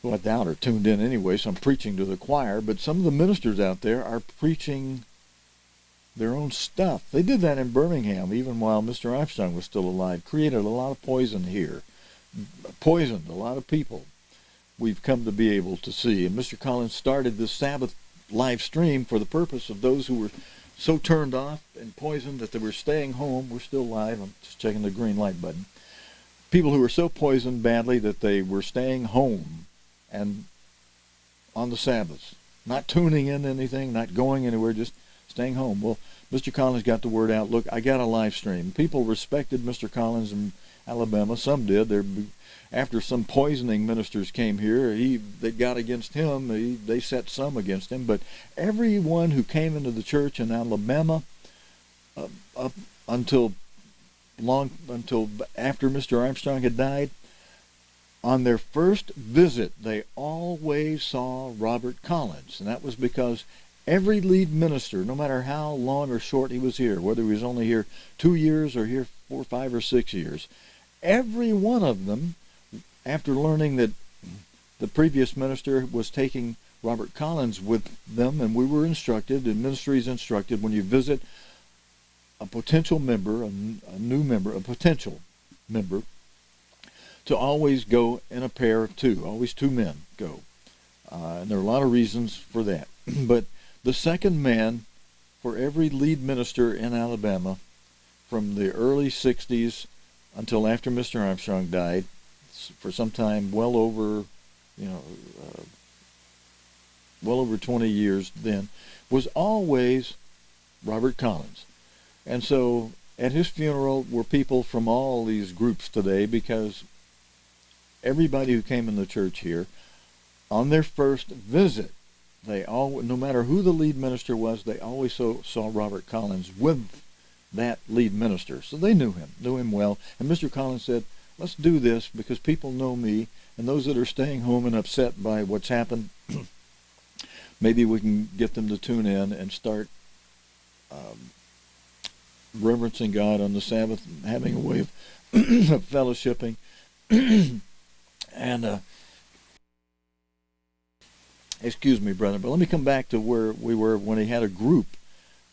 who I doubt are tuned in anyway, so I'm preaching to the choir, but some of the ministers out there are preaching their own stuff. They did that in Birmingham, even while Mr. Armstrong was still alive. Created a lot of poison here. Poisoned a lot of people. We've come to be able to see. And Mr. Collins started this Sabbath live stream for the purpose of those who were so turned off and poisoned that they were staying home. We're still live. I'm just checking the green light button. People who were so poisoned badly that they were staying home and on the Sabbath, not tuning in anything, not going anywhere, just staying home. Well, Mr. Collins got the word out. Look, I got a live stream. People respected Mr. Collins in Alabama. Some did. After some poisoning ministers came here, they got against him. They set some against him. But everyone who came into the church in Alabama up until after Mr. Armstrong had died, on their first visit, they always saw Robert Collins. And that was because every lead minister, no matter how long or short he was here, whether he was only here 2 years or here 4, 5, or 6 years, every one of them, after learning that the previous minister was taking Robert Collins with them, and we were instructed, the ministry is instructed, when you visit a potential member, a new member, a potential member, to always go in a pair of two. Always two men go. And there are a lot of reasons for that. But the second man for every lead minister in Alabama from the early 60s until after Mr. Armstrong died, for some time well over 20 years then, was always Robert Collins. And so at his funeral were people from all these groups today, because everybody who came in the church here, on their first visit, they all, no matter who the lead minister was, they always saw Robert Collins with that lead minister. So they knew him well. And Mr. Collins said, let's do this because people know me, and those that are staying home and upset by what's happened, maybe we can get them to tune in and start reverencing God on the Sabbath and having a way of fellowshipping. And excuse me, brother, but let me come back to where we were when he had a group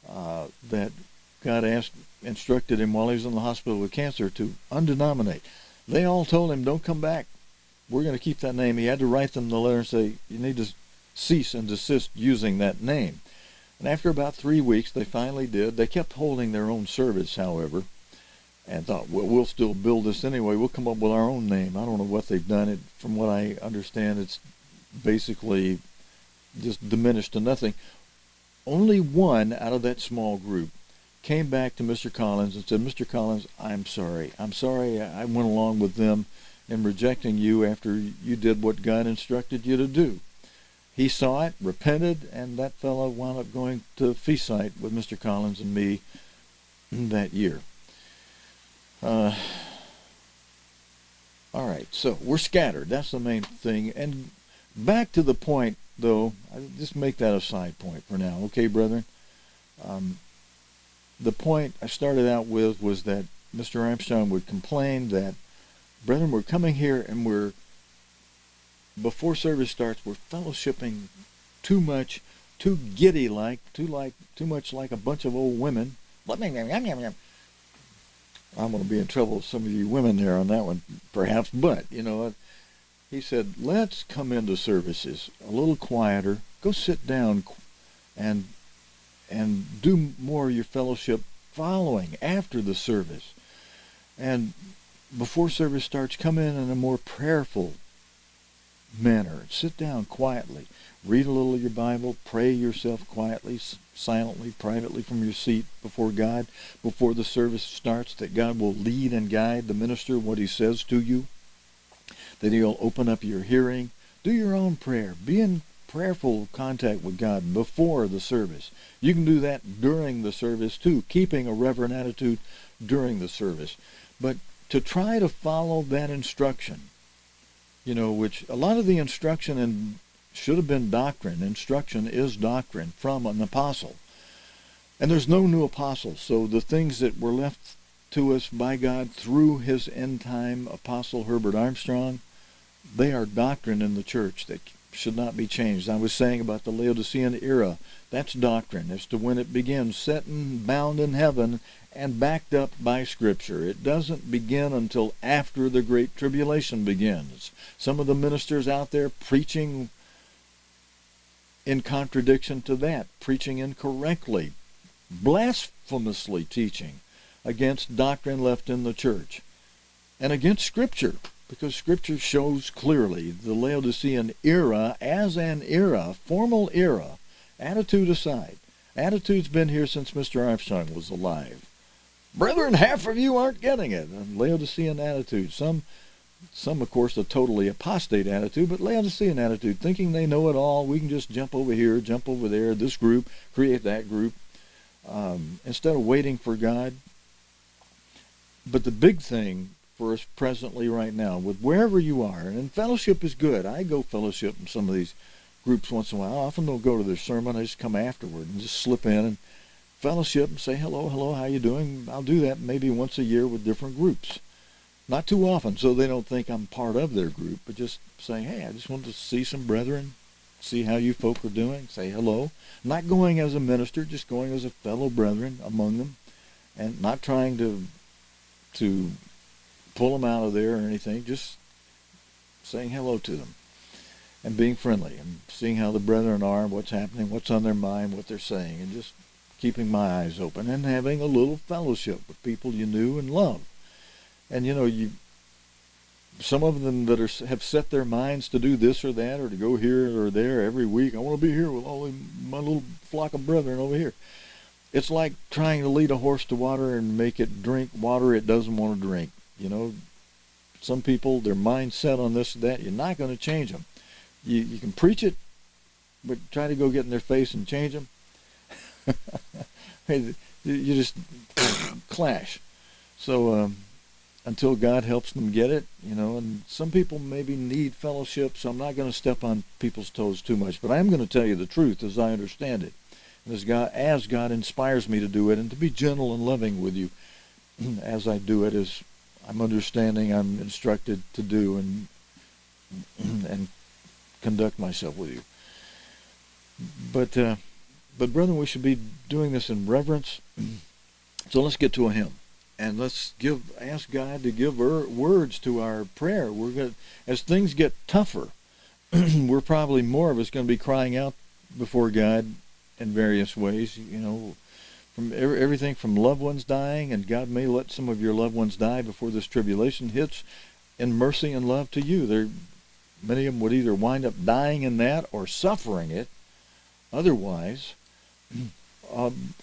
that God instructed him while he was in the hospital with cancer to undenominate. They all told him, don't come back. We're going to keep that name. He had to write them the letter and say, you need to cease and desist using that name. And after about 3 weeks, they finally did. They kept holding their own service, however, and thought, well, we'll still build this anyway. We'll come up with our own name. I don't know what they've done. From what I understand, it's basically just diminished to nothing. Only one out of that small group came back to Mr. Collins and said, Mr. Collins, I'm sorry. I went along with them in rejecting you after you did what God instructed you to do. He saw it, repented, and that fellow wound up going to feast site with Mr. Collins and me that year. All right, so we're scattered. That's the main thing. And back to the point, though, I just make that a side point for now. Okay, brethren? The point I started out with was that Mr. Armstrong would complain that, brethren, we're coming here and before service starts, we're fellowshipping too much, too giddy-like, too much like a bunch of old women. I'm going to be in trouble with some of you women there on that one, perhaps, but, he said, let's come into services a little quieter, go sit down and do more of your fellowship following, after the service. And before service starts, come in a more prayerful manner. Sit down quietly. Read a little of your Bible. Pray yourself quietly, silently, privately from your seat before God, before the service starts, that God will lead and guide the minister what he says to you, that he'll open up your hearing. Do your own prayer. Be in prayerful contact with God before the service. You can do that during the service too, keeping a reverent attitude during the service. But to try to follow that instruction, which a lot of the instruction should have been doctrine. Instruction is doctrine from an apostle. And there's no new apostles, so the things that were left to us by God through his end-time apostle Herbert Armstrong, they are doctrine in the church that should not be changed. I was saying about the Laodicean era, that's doctrine as to when it begins, set and bound in heaven and backed up by Scripture. It doesn't begin until after the Great Tribulation begins. Some of the ministers out there preaching in contradiction to that, preaching incorrectly, blasphemously teaching against doctrine left in the church and against Scripture, because Scripture shows clearly the Laodicean era as an era, formal era, attitude aside. Attitude's been here since Mr. Armstrong was alive. Brethren, half of you aren't getting it. A Laodicean attitude. Some, of course, a totally apostate attitude, but Laodicean attitude, thinking they know it all. We can just jump over here, jump over there, this group, create that group, instead of waiting for God. But the big thing for us presently right now, with wherever you are, and fellowship is good. I go fellowship in some of these groups once in a while. I often don't go to their sermon. I just come afterward and just slip in and fellowship and say, hello, how you doing? I'll do that maybe once a year with different groups. Not too often, so they don't think I'm part of their group, but just saying, hey, I just want to see some brethren, see how you folk are doing, say hello. Not going as a minister, just going as a fellow brethren among them, and not trying to pull them out of there or anything, just saying hello to them and being friendly and seeing how the brethren are, what's happening, what's on their mind, what they're saying, and just keeping my eyes open and having a little fellowship with people you knew and loved. And some of them that have set their minds to do this or that or to go here or there every week. I want to be here with all my little flock of brethren over here. It's like trying to lead a horse to water and make it drink water it doesn't want to drink. Some people, their mind's set on this or that. You're not going to change them. You can preach it, but try to go get in their face and change them. You just clash. So until God helps them get it, and some people maybe need fellowship, so I'm not going to step on people's toes too much. But I am going to tell you the truth as I understand it, and as God inspires me to do it, and to be gentle and loving with you as I do it, as I'm understanding, I'm instructed to do and conduct myself with you. But brethren, we should be doing this in reverence. So let's get to a hymn, and let's ask God to give words to our prayer. As things get tougher, we're probably more of us going to be crying out before God in various ways. From everything from loved ones dying, and God may let some of your loved ones die before this tribulation hits, in mercy and love to you. Many of them would either wind up dying in that or suffering it otherwise,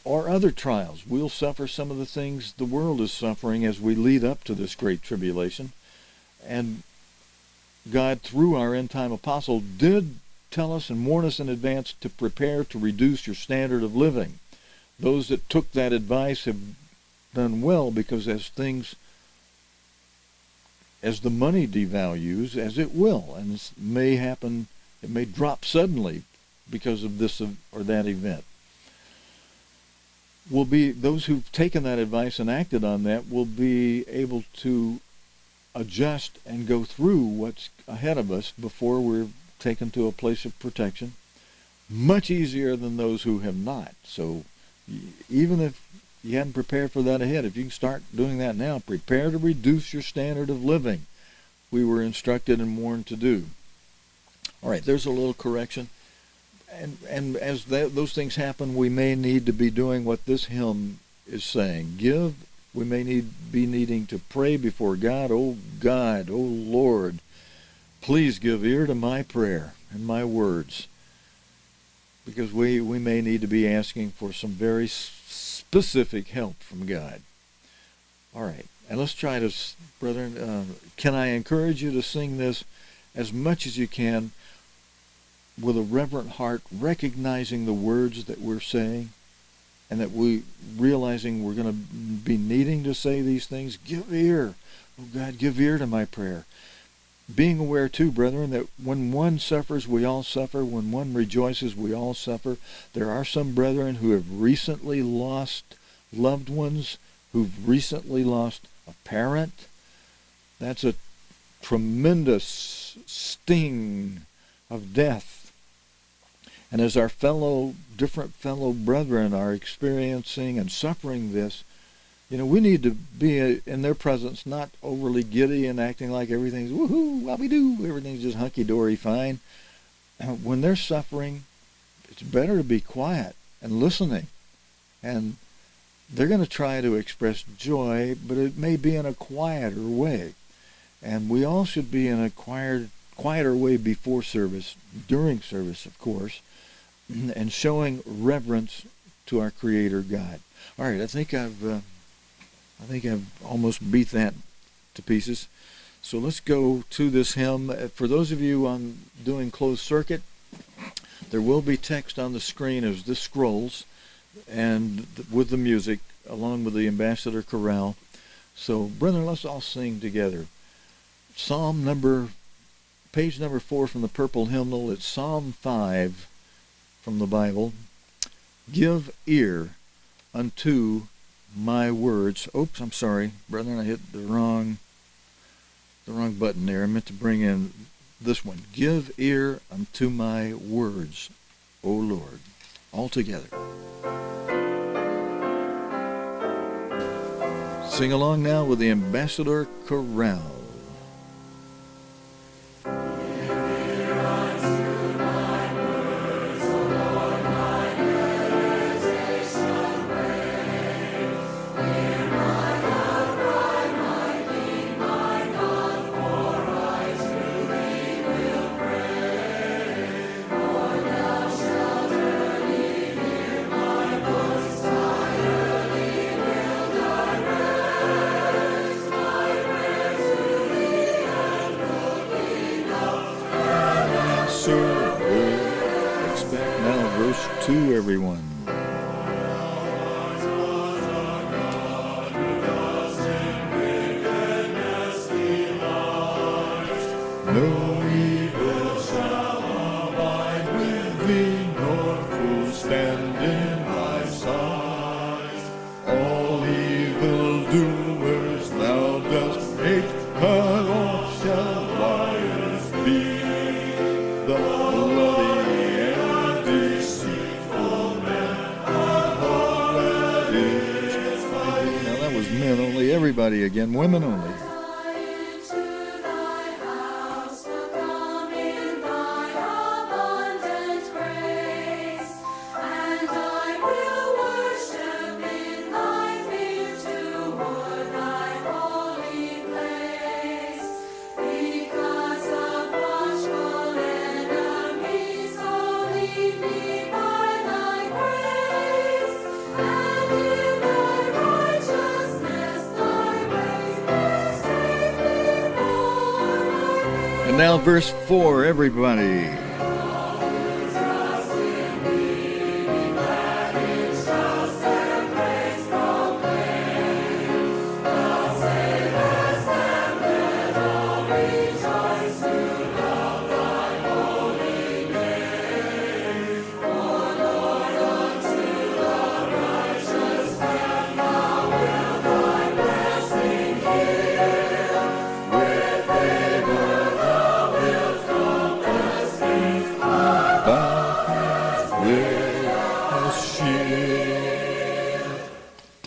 or other trials. We'll suffer some of the things the world is suffering as we lead up to this great tribulation. And God, through our end-time apostle, did tell us and warn us in advance to prepare to reduce your standard of living. Those that took that advice have done well, because as the money devalues, as it will, and this may happen, it may drop suddenly because of this or that event, those who've taken that advice and acted on that will be able to adjust and go through what's ahead of us before we're taken to a place of protection, much easier than those who have not. So even if you hadn't prepared for that ahead, if you can start doing that now, prepare to reduce your standard of living. We were instructed and warned to do. All right, there's a little correction. And as those things happen, we may need to be doing what this hymn is saying. We may be needing to pray before God. Oh God, oh Lord, please give ear to my prayer and my words. Because we may need to be asking for some very specific help from God. All right, and let's try to, brethren, can I encourage you to sing this as much as you can with a reverent heart, recognizing the words that we're saying, and that we realizing we're going to be needing to say these things. Give ear. Oh God, give ear to my prayer. Being aware too, brethren, that when one suffers, we all suffer. When one rejoices, we all suffer. There are some brethren who have recently lost loved ones, who've recently lost a parent. That's a tremendous sting of death. And as our different fellow brethren are experiencing and suffering this, we need to be in their presence, not overly giddy and acting like everything's woohoo, whoppy-doo, everything's just hunky-dory fine. When they're suffering, it's better to be quiet and listening And they're going to try to express joy, but it may be in a quieter way. And we all should be in a quieter way before service, during service, of course, and showing reverence to our Creator God. All right, I think I've almost beat that to pieces. So let's go to this hymn. For those of you doing closed circuit, there will be text on the screen as this scrolls, and with the music, along with the Ambassador Chorale. So, brethren, let's all sing together. Page number 4 from the Purple Hymnal. It's Psalm 5 from the Bible. Give ear unto my words. Oops, I'm sorry, brethren, I hit the wrong button there. I meant to bring in this one. Give ear unto my words, O Lord. All together. Sing along now with the Ambassador Chorale. Expect now verse 2, everyone. No evil shall abide with thee, nor fool stand in thy sight. All evil doers thou dost hate, cut off shall liars be. The bloody and deceitful man, all that is fighting. Now that was men only. Everybody again, women only. And now verse 4, everybody.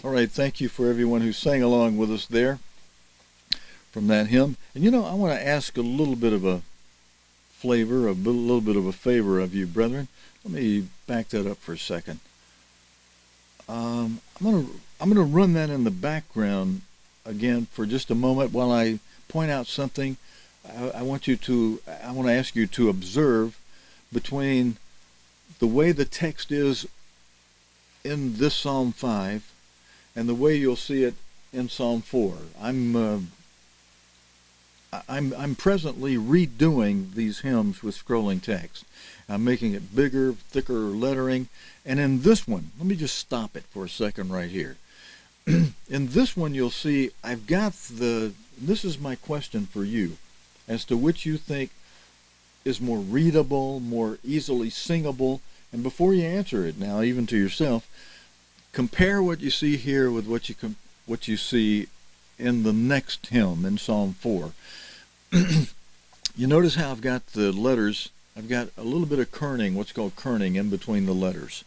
All right, thank you for everyone who sang along with us there from that hymn. And you know, I want to ask a little bit of a flavor, a little bit of a favor of you, brethren. Let me back that up for a second. I'm gonna run that in the background again for just a moment while I point out something. I want to ask you to observe between the way the text is in this Psalm 5 and the way you'll see it in Psalm 4. I'm presently redoing these hymns with scrolling text. I'm making it bigger, thicker lettering. And in this one, let me just stop it for a second right here. In this one, you'll see I've got this is my question for you, as to which you think is more readable, more easily singable. And before you answer it now, even to yourself, compare what you see here with what you see in the next hymn in Psalm 4. You notice how I've got the letters. I've got a little bit of kerning, what's called kerning, in between the letters.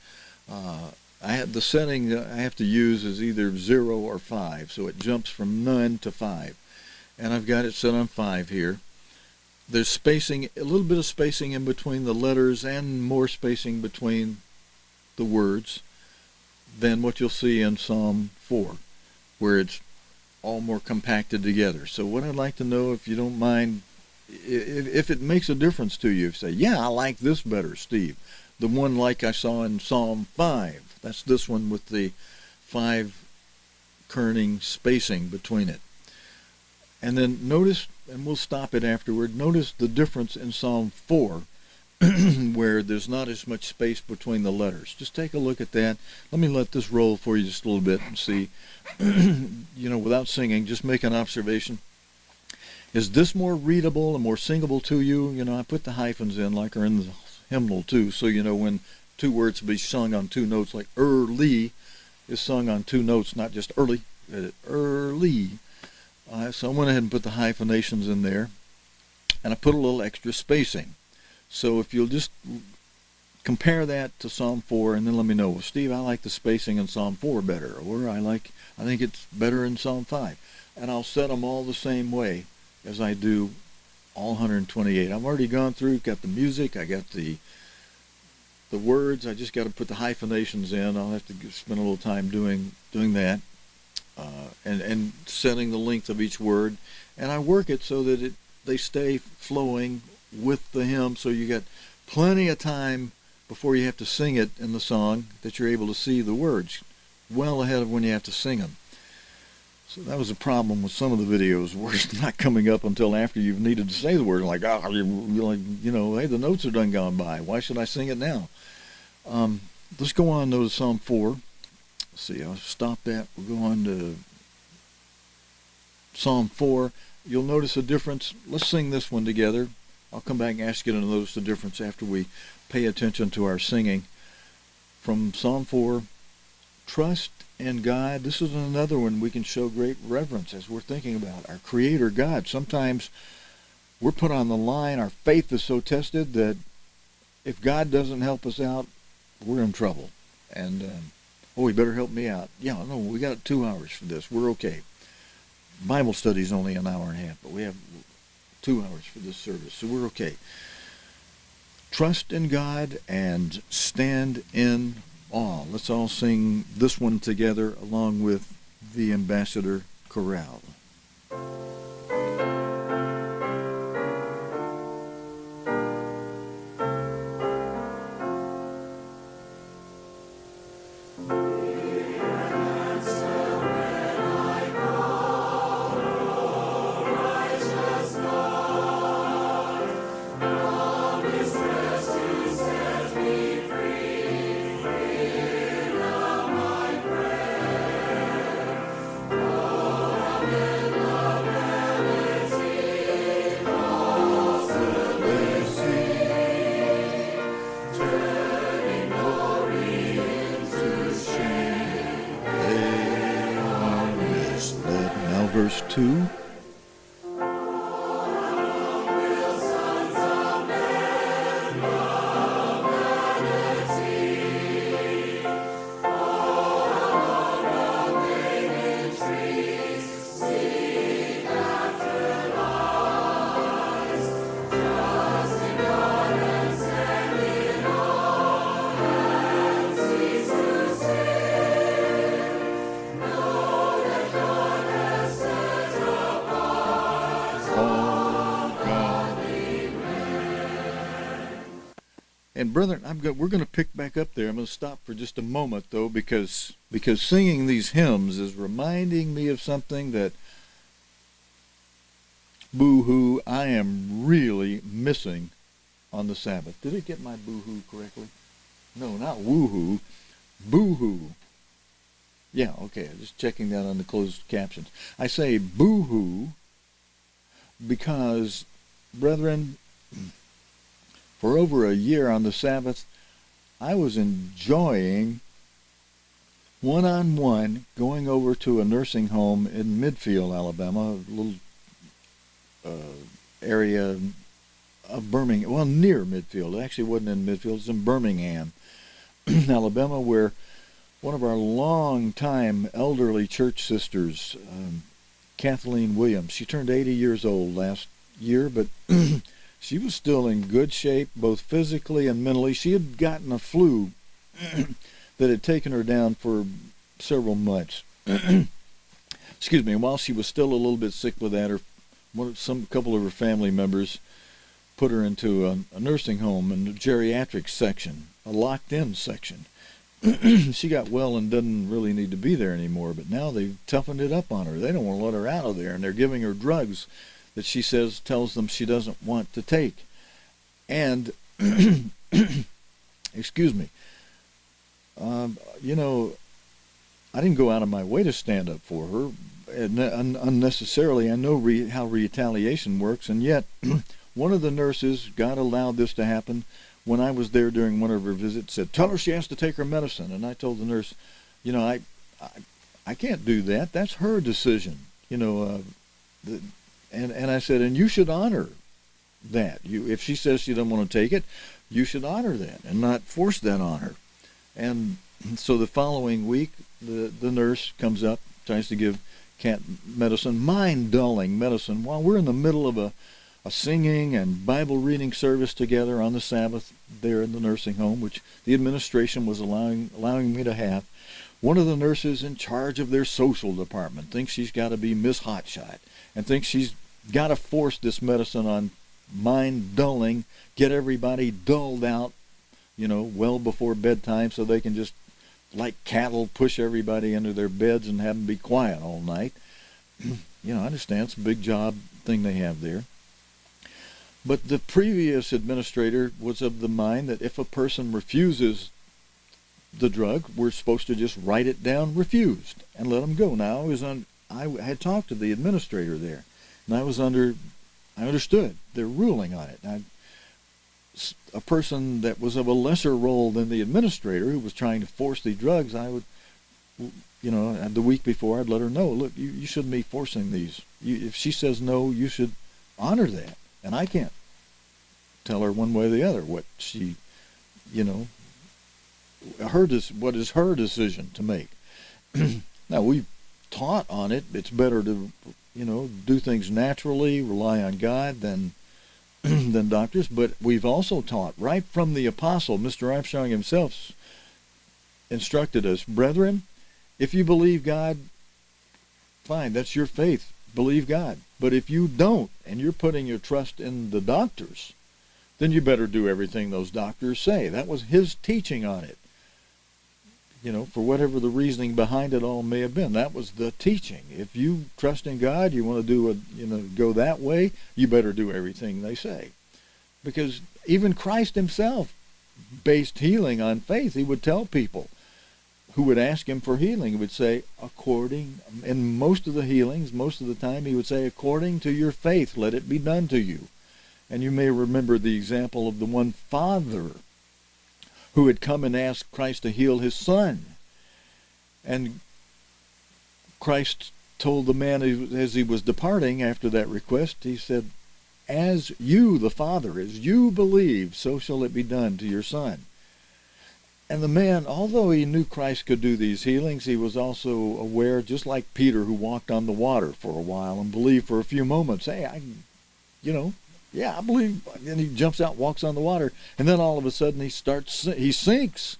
The setting that I have to use is either 0 or 5, so it jumps from none to 5. And I've got it set on 5 here. There's spacing, a little bit of spacing in between the letters and more spacing between the words. than what you'll see in Psalm 4, where it's all more compacted together. So what I'd like to know, if you don't mind, if it makes a difference to you, if you say, yeah, I like this better, Steve. The one like I saw in Psalm 5. That's this one with the 5 kerning spacing between it. And then notice, and we'll stop it afterward, notice the difference in Psalm 4 where there's not as much space between the letters. Just take a look at that. Let me let this roll for you just a little bit and see, without singing, just make an observation. Is this more readable and more singable to you? I put the hyphens in like are in the hymnal too, so when 2 words be sung on 2 notes, like early is sung on 2 notes, not just early, early. So I went ahead and put the hyphenations in there, and I put a little extra spacing. So if you'll just compare that to Psalm 4, and then let me know, well, Steve, I like the spacing in Psalm 4 better, or I think it's better in Psalm 5. And I'll set them all the same way as I do all 128. I've already gone through, got the music, I got the words, I just got to put the hyphenations in. I'll have to spend a little time doing that, and setting the length of each word. And I work it so that they stay flowing with the hymn, so you got plenty of time before you have to sing it in the song that you're able to see the words well ahead of when you have to sing them. So that was a problem with some of the videos where it's not coming up until after you've needed to say the word, like, hey, the notes are done gone by. Why should I sing it now? Let's go on to Psalm 4. Let's see, I'll stop that. We'll go on to Psalm 4. You'll notice a difference. Let's sing this one together. I'll come back and ask you to notice the difference after we pay attention to our singing. From Psalm 4, trust in God. This is another one we can show great reverence as we're thinking about our Creator God. Sometimes we're put on the line. Our faith is so tested that if God doesn't help us out, we're in trouble. And, he better help me out. Yeah, no, we got 2 hours for this. We're okay. Bible study's only an hour and a half, but we have 2 hours for this service, so we're okay. Trust in God and stand in awe. Let's all sing this one together along with the Ambassador Chorale. Verse 2. And brethren, we're going to pick back up there. I'm going to stop for just a moment, though, because singing these hymns is reminding me of something that, boo-hoo, I am really missing on the Sabbath. Did it get my boo-hoo correctly? No, not woo-hoo, boo-hoo. Yeah, okay, just checking that on the closed captions. I say boo-hoo because, brethren, for over a year on the Sabbath, I was enjoying one-on-one going over to a nursing home in Midfield, Alabama, a little area of Birmingham, well, near Midfield. It actually wasn't in Midfield, it's in Birmingham, Alabama, where one of our long-time elderly church sisters, Kathleen Williams, she turned 80 years old last year, but she was still in good shape, both physically and mentally. She had gotten a flu that had taken her down for several months. Excuse me. And while she was still a little bit sick with that, a couple of her family members put her into a nursing home in the geriatric section, a locked-in section. She got well and doesn't really need to be there anymore, but now they've toughened it up on her. They don't want to let her out of there, and they're giving her drugs that she tells them she doesn't want to take. And, excuse me, you know, I didn't go out of my way to stand up for her unnecessarily. I know how retaliation works, and yet one of the nurses, God allowed this to happen, when I was there during one of her visits, said, "Tell her she has to take her medicine." And I told the nurse, you know, I can't do that. That's her decision. You know, and I said, and you should honor that. If she says she doesn't want to take it, you should honor that and not force that on her. And so the following week, the nurse comes up, tries to give Kat medicine, mind-dulling medicine, while we're in the middle of a singing and Bible reading service together on the Sabbath there in the nursing home, which the administration was allowing me to have. One of the nurses in charge of their social department thinks she's got to be Miss Hotshot and thinks she's got to force this medicine on mind dulling, get everybody dulled out, you know, well before bedtime so they can just, like cattle, push everybody into their beds and have them be quiet all night. You know, I understand it's a big job thing they have there. But the previous administrator was of the mind that if a person refuses the drug, we're supposed to just write it down, refused, and let them go. Now, I had talked to the administrator there, and I understood their ruling on it. A person that was of a lesser role than the administrator, who was trying to force the drugs, I would, you know, the week before, I'd let her know, look, you shouldn't be forcing these. If she says no, you should honor that. And I can't tell her one way or the other what she, you know, what is her decision to make. Now, we've taught on it. It's better to, you know, do things naturally, rely on God than doctors. But we've also taught, right from the apostle, Mr. Armstrong himself instructed us, brethren, if you believe God, fine, that's your faith. Believe God. But if you don't, and you're putting your trust in the doctors, then you better do everything those doctors say. That was his teaching on it. You know, for whatever the reasoning behind it all may have been, that was the teaching. If you trust in God, you want to go that way, you better do everything they say. Because even Christ himself based healing on faith. He would tell people who would ask him for healing, he would say, in most of the healings, most of the time, he would say, according to your faith, let it be done to you. And you may remember the example of the one father who had come and asked Christ to heal his son. And Christ told the man as he was departing after that request, he said, as you, the Father, as you believe, so shall it be done to your son. And the man, although he knew Christ could do these healings, he was also aware, just like Peter, who walked on the water for a while and believed for a few moments. Hey, I believe. And he jumps out, walks on the water, and then all of a sudden he sinks.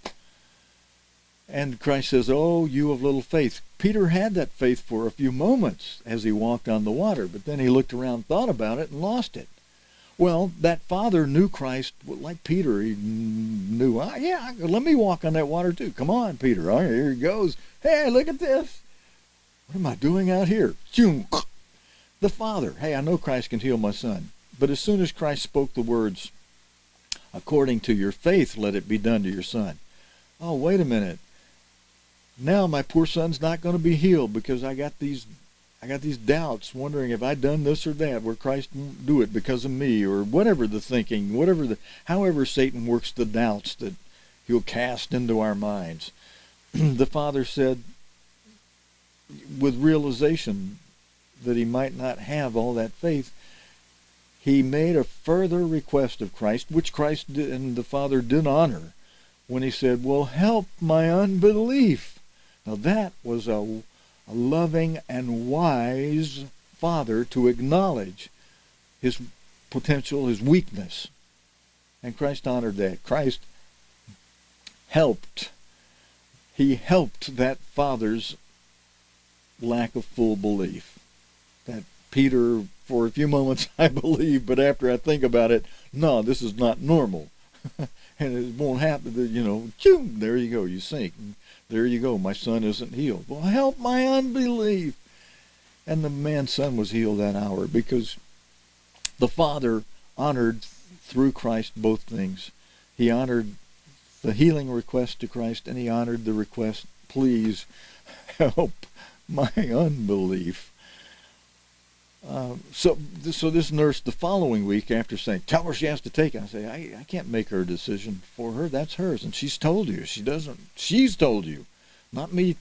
And Christ says, oh, you of little faith. Peter had that faith for a few moments as he walked on the water, but then he looked around, thought about it, and lost it. Well, that father knew Christ like Peter. He knew, let me walk on that water too. Come on, Peter. All right, here he goes. Hey, look at this. What am I doing out here? The father, hey, I know Christ can heal my son. But as soon as Christ spoke the words, according to your faith, let it be done to your son. Oh, wait a minute. Now my poor son's not going to be healed because I got these doubts, wondering if I'd done this or that, where Christ won't do it because of me, or whatever the thinking, however Satan works the doubts that he'll cast into our minds. The father said, with realization that he might not have all that faith, he made a further request of Christ, which Christ and the Father did honor, when he said, well, help my unbelief. Now that was a loving and wise father to acknowledge his potential, his weakness. And Christ honored that. Christ helped he helped that father's lack of full belief. That Peter, for a few moments, I believe, but after I think about it, no, this is not normal. And it won't happen, choom, there you go, you sink. There you go, my son isn't healed. Well, help my unbelief. And the man's son was healed that hour because the father honored through Christ both things. He honored the healing request to Christ, and he honored the request, please help my unbelief. So this nurse, the following week, after saying, tell her she has to take it, I say, I can't make her decision for her. That's hers. And she's told you. She's told you. Not me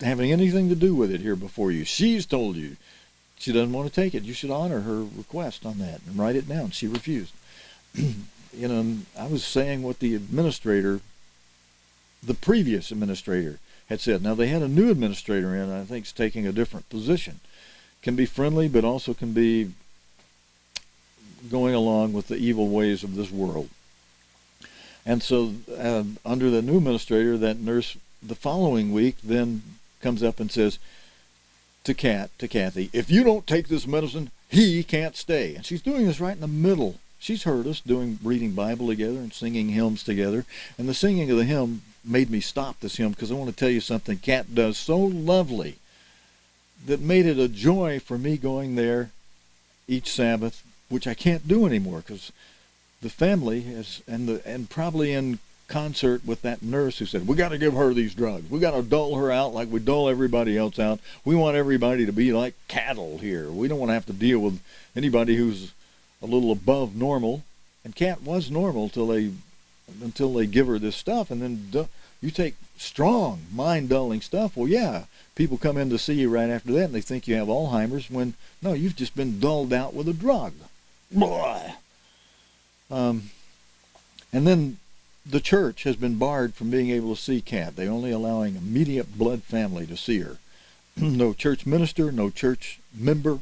having anything to do with it here before you. She's told you. She doesn't want to take it. You should honor her request on that and write it down. She refused. I was saying what the previous administrator had said. Now, they had a new administrator in, I think, is taking a different position. Can be friendly, but also can be going along with the evil ways of this world. And so under the new administrator, that nurse the following week then comes up and says to Kathy, if you don't take this medicine, he can't stay. And she's doing this right in the middle. She's heard us reading Bible together and singing hymns together. And the singing of the hymn made me stop this hymn because I want to tell you something Kat does so lovely that made it a joy for me going there each Sabbath, which I can't do anymore because the family has, and probably in concert with that nurse who said, we got to give her these drugs. We got to dole her out like we dole everybody else out. We want everybody to be like cattle here. We don't want to have to deal with anybody who's a little above normal. And Kat was normal until they give her this stuff, and then you take strong, mind-dulling stuff. Well, yeah, people come in to see you right after that, and they think you have Alzheimer's when, no, you've just been dulled out with a drug. And then the church has been barred from being able to see Kat. They're only allowing immediate blood family to see her. No church minister, no church member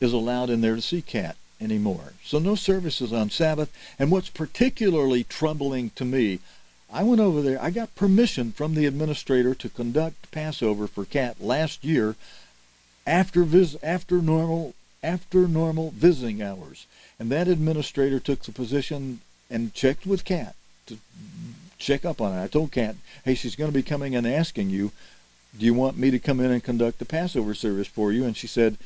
is allowed in there to see Kat anymore. So no services on Sabbath. And what's particularly troubling to me, I went over there, I got permission from the administrator to conduct Passover for Kat last year after normal visiting hours. And that administrator took the position and checked with Kat to check up on it. I told Kat, hey, she's going to be coming and asking you, do you want me to come in and conduct the Passover service for you? And she said,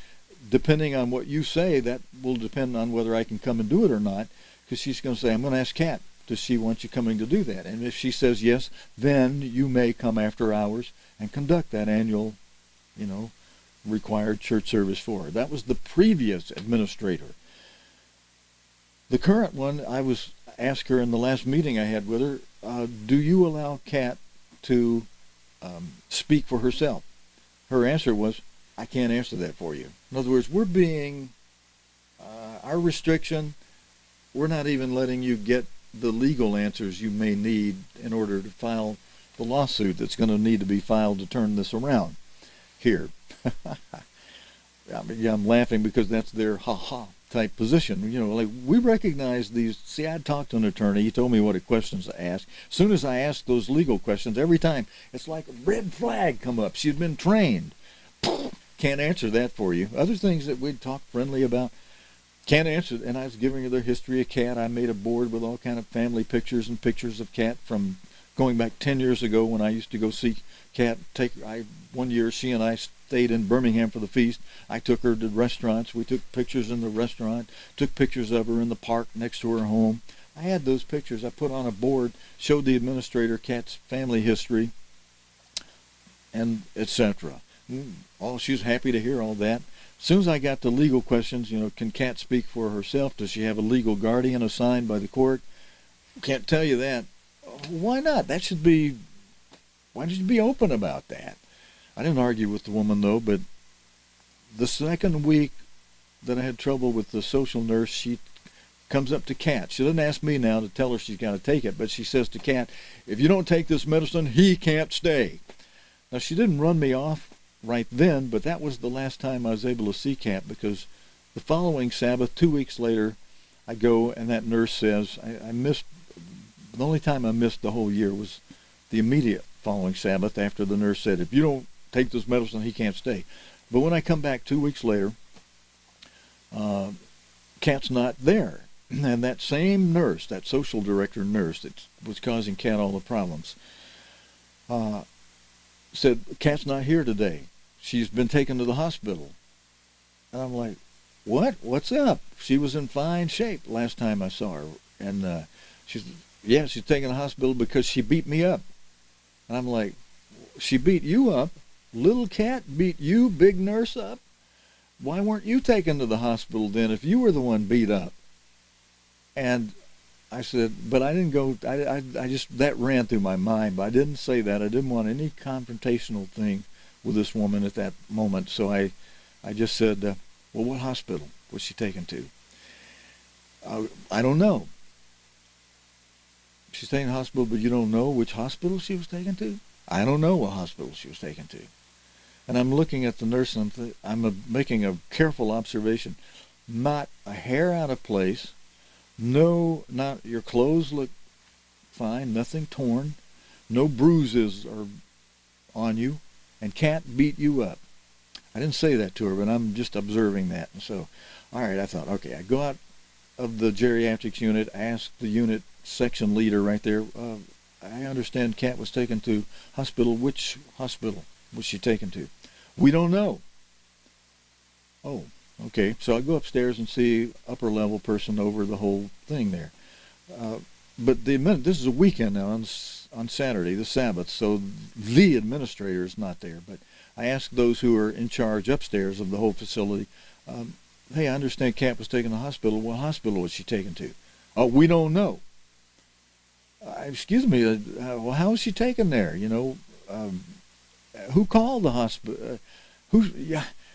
depending on what you say, that will depend on whether I can come and do it or not, because she's going to say, I'm going to ask Kat, does she want you coming to do that? And if she says yes, then you may come after hours and conduct that annual, required church service for her. That was the previous administrator. The current one, I was asked her in the last meeting I had with her, do you allow Kat to speak for herself? Her answer was, I can't answer that for you. In other words, we're being, our restriction, we're not even letting you get the legal answers you may need in order to file the lawsuit that's going to need to be filed to turn this around here. I'm laughing because that's their ha-ha type position. Like we recognize these. See, I talked to an attorney. He told me what questions to ask. As soon as I asked those legal questions, every time it's like a red flag come up. She'd been trained. Can't answer that for you. Other things that we'd talk friendly about, can't answer. And I was giving her the history of Kat. I made a board with all kind of family pictures and pictures of Kat from going back 10 years ago when I used to go see Kat. One year she and I stayed in Birmingham for the feast. I took her to restaurants. We took pictures in the restaurant, took pictures of her in the park next to her home. I had those pictures. I put on a board, showed the administrator Kat's family history, and etc. She was happy to hear all that. As soon as I got to legal questions, can Kat speak for herself? Does she have a legal guardian assigned by the court? Can't tell you that. Why not? Why don't you be open about that? I didn't argue with the woman, though, but the second week that I had trouble with the social nurse, she comes up to Kat. She doesn't ask me now to tell her she's got to take it, but she says to Kat, if you don't take this medicine, he can't stay. Now, she didn't run me off right then, but that was the last time I was able to see Kat, because the following Sabbath, 2 weeks later, I go and that nurse says, I missed, the only time I missed the whole year was the immediate following Sabbath after the nurse said, if you don't take this medicine, he can't stay. But when I come back 2 weeks later, Cat's not there. And that same nurse, that social director nurse that was causing Cat all the problems, said, Cat's not here today. She's been taken to the hospital. And I'm like, what? What's up? She was in fine shape last time I saw her. And she's taken to the hospital because she beat me up. And I'm like, she beat you up? Little Cat beat you, big nurse, up? Why weren't you taken to the hospital then if you were the one beat up? And I said, but I didn't go, I just, that ran through my mind, but I didn't say that. I didn't want any confrontational thing with this woman at that moment. So I just said, well, what hospital was she taken to? I don't know. She's taken to the hospital, but you don't know which hospital she was taken to? I don't know what hospital she was taken to. And I'm looking at the nurse and I'm making a careful observation. Not a hair out of place. No, not your clothes look fine. Nothing torn. No bruises are on you. And Cat beat you up. I didn't say that to her, but I'm just observing that. And so, all right, I thought, okay, I go out of the geriatrics unit, ask the unit section leader right there, I understand Cat was taken to hospital. Which hospital was she taken to? We don't know. Oh, okay. So I go upstairs and see upper level person over the whole thing there. But this is a weekend now on Saturday, the Sabbath, so the administrator is not there. But I asked those who are in charge upstairs of the whole facility, hey, I understand Cat was taken to the hospital. What hospital was she taken to? Oh, we don't know. Excuse me, well, how was she taken there? You know, who called the hospital?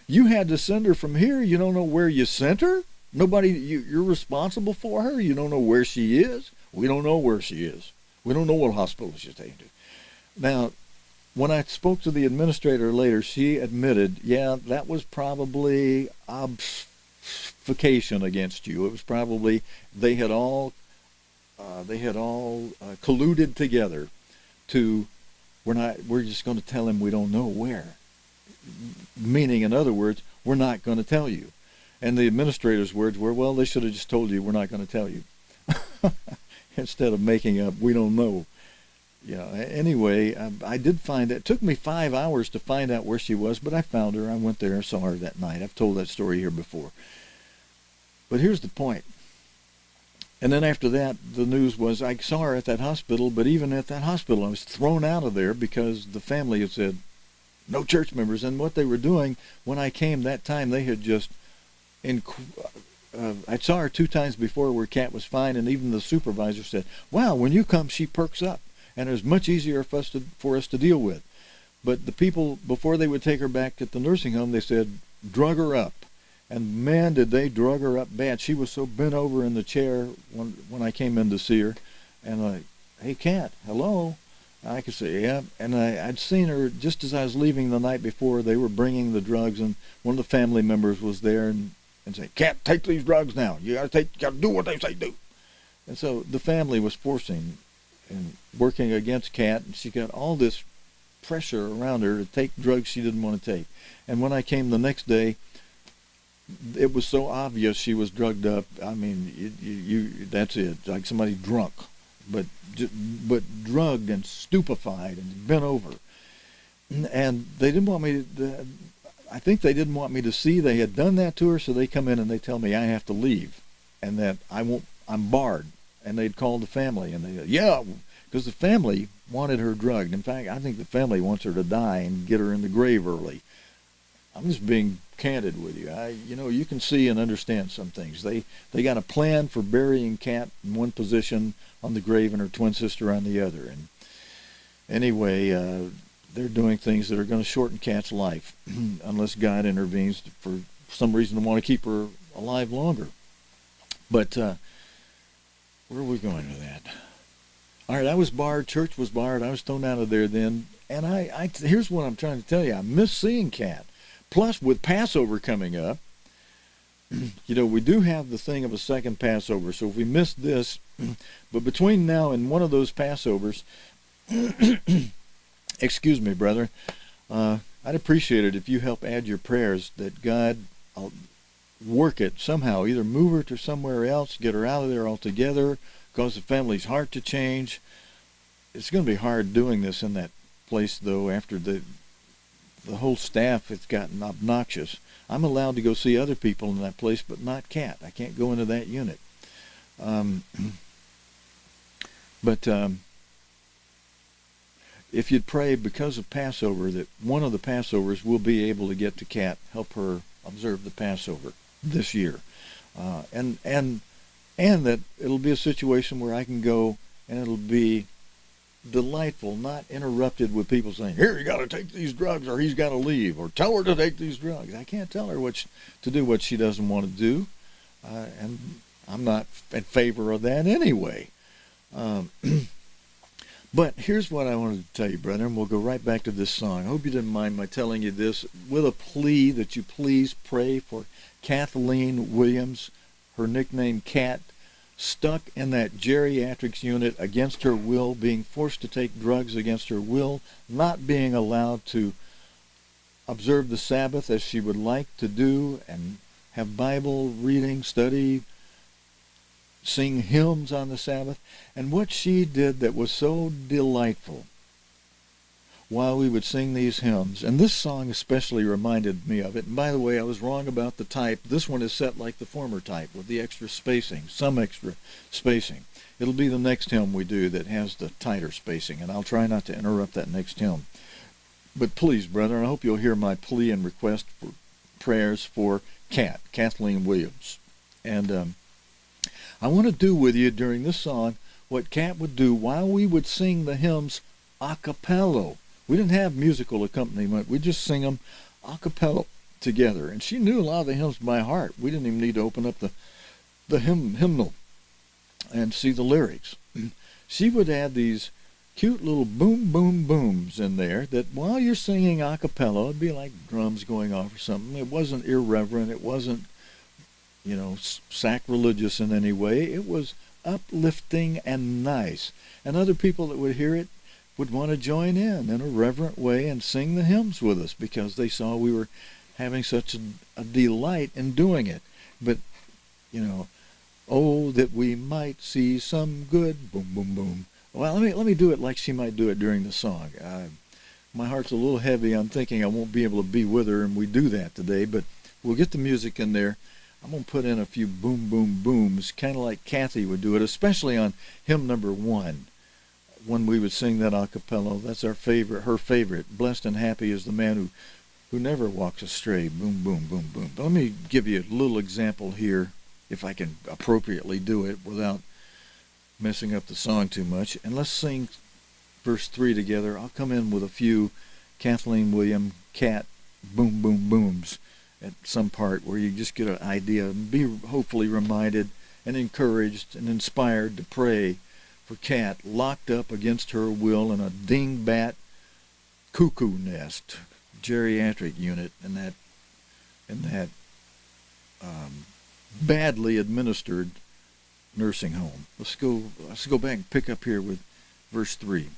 You had to send her from here. You don't know where you sent her? Nobody, you're responsible for her. You don't know where she is. We don't know where she is. We don't know what hospital she's taken to. Now, when I spoke to the administrator later, she admitted, yeah, that was probably obfuscation against you. It was probably they had all colluded together to, we're just going to tell him we don't know where. Meaning, in other words, we're not going to tell you. And the administrator's words were, well, they should have just told you we're not going to tell you. Instead of making up, we don't know. Yeah. Anyway, I did find it. It took me 5 hours to find out where she was, but I found her. I went there and saw her that night. I've told that story here before. But here's the point. And then after that, the news was I saw her at that hospital, but even at that hospital, I was thrown out of there because the family had said, no church members. And what they were doing when I came that time, they had just, I saw her 2 times before where Cat was fine, and even the supervisor said, wow, when you come, she perks up, and it was much easier for us to deal with. But the people, before they would take her back at the nursing home, they said, drug her up. And man, did they drug her up bad. She was so bent over in the chair when I came in to see her. And like, hey, Cat, hello. I could say, yeah. And I'd seen her just as I was leaving the night before. They were bringing the drugs, and one of the family members was there and say, Cat, take these drugs now. You gotta do what they say do. And so the family was forcing and working against Cat, and she got all this pressure around her to take drugs she didn't want to take. And when I came the next day, it was so obvious she was drugged up. I mean, that's it, like somebody drunk, but drugged and stupefied and bent over. And they didn't want me to, I think they didn't want me to see they had done that to her, so they come in and they tell me I have to leave and that I'm barred. And they'd call the family and they said, yeah, because the family wanted her drugged. In fact, I think the family wants her to die and get her in the grave early. I'm just being candid with you. You can see and understand some things. They got a plan for burying Cat in one position on the grave and her twin sister on the other. And anyway, they're doing things that are going to shorten Cat's life unless God intervenes for some reason to want to keep her alive longer. But where are we going with that? All right, I was barred. Church was barred. I was thrown out of there then. And here's what I'm trying to tell you. I miss seeing Cat. Plus, with Passover coming up, we do have the thing of a second Passover. So if we miss this, but between now and one of those Passovers, Excuse me, brethren. I'd appreciate it if you help add your prayers that God work it somehow, either move her to somewhere else, get her out of there altogether, cause the family's heart to change. It's going to be hard doing this in that place, though, after the whole staff has gotten obnoxious. I'm allowed to go see other people in that place, but not Kat. I can't go into that unit. But if you'd pray because of Passover that one of the Passovers will be able to get to Kat, help her observe the Passover this year, and that it'll be a situation where I can go and it'll be delightful, not interrupted with people saying, "Here, you got to take these drugs, or he's got to leave, or tell her to take these drugs." I can't tell her to do what she doesn't want to do, and I'm not in favor of that anyway. But here's what I wanted to tell you, brethren. We'll go right back to this song. I hope you didn't mind my telling you this with a plea that you please pray for Kathleen Williams, her nickname Kat, stuck in that geriatrics unit against her will, being forced to take drugs against her will, not being allowed to observe the Sabbath as she would like to do, and have Bible reading, study, sing hymns on the Sabbath. And what she did that was so delightful while we would sing these hymns, and this song especially reminded me of it. And by the way, I was wrong about the type. This one is set like the former type with the extra spacing, some extra spacing. It'll be the next hymn we do that has the tighter spacing, and I'll try not to interrupt that next hymn. But please, brethren, I hope you'll hear my plea and request for prayers for Kathleen Williams. And I want to do with you during this song what Kat would do while we would sing the hymns a cappella. We didn't have musical accompaniment. We just sing them a cappella together. And she knew a lot of the hymns by heart. We didn't even need to open up the hymnal and see the lyrics. She would add these cute little boom, boom, booms in there that while you're singing a cappella, it'd be like drums going off or something. It wasn't irreverent. It wasn't, sacrilegious in any way. It was uplifting and nice. And other people that would hear it would want to join in a reverent way and sing the hymns with us because they saw we were having such a delight in doing it. But, oh, that we might see some good boom, boom, boom. Well, let me do it like she might do it during the song. My heart's a little heavy. I'm thinking I won't be able to be with her, and we do that today, but we'll get the music in there. I'm going to put in a few boom, boom, booms, kind of like Kathy would do it, especially on hymn number 1, when we would sing that a cappella. That's her favorite. Blessed and happy is the man who never walks astray. Boom, boom, boom, boom. But let me give you a little example here, if I can appropriately do it without messing up the song too much. And let's sing verse 3 together. I'll come in with a few Kathleen Williams, Kat, boom, boom, booms at some part where you just get an idea and be hopefully reminded and encouraged and inspired to pray for Kat, locked up against her will in a dingbat cuckoo nest geriatric unit in that badly administered nursing home. Let's go back and pick up here with verse 3.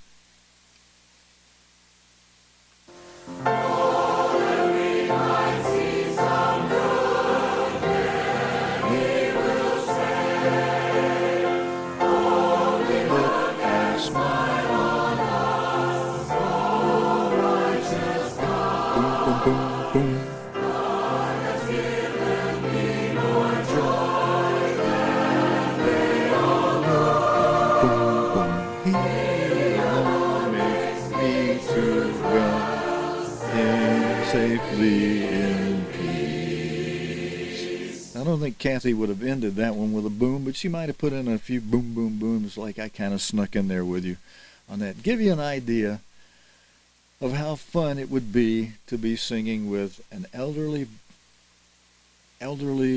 Safely in peace. I don't think Kathy would have ended that one with a boom, but she might have put in a few boom, boom, booms like I kind of snuck in there with you on that. Give you an idea of how fun it would be to be singing with an elderly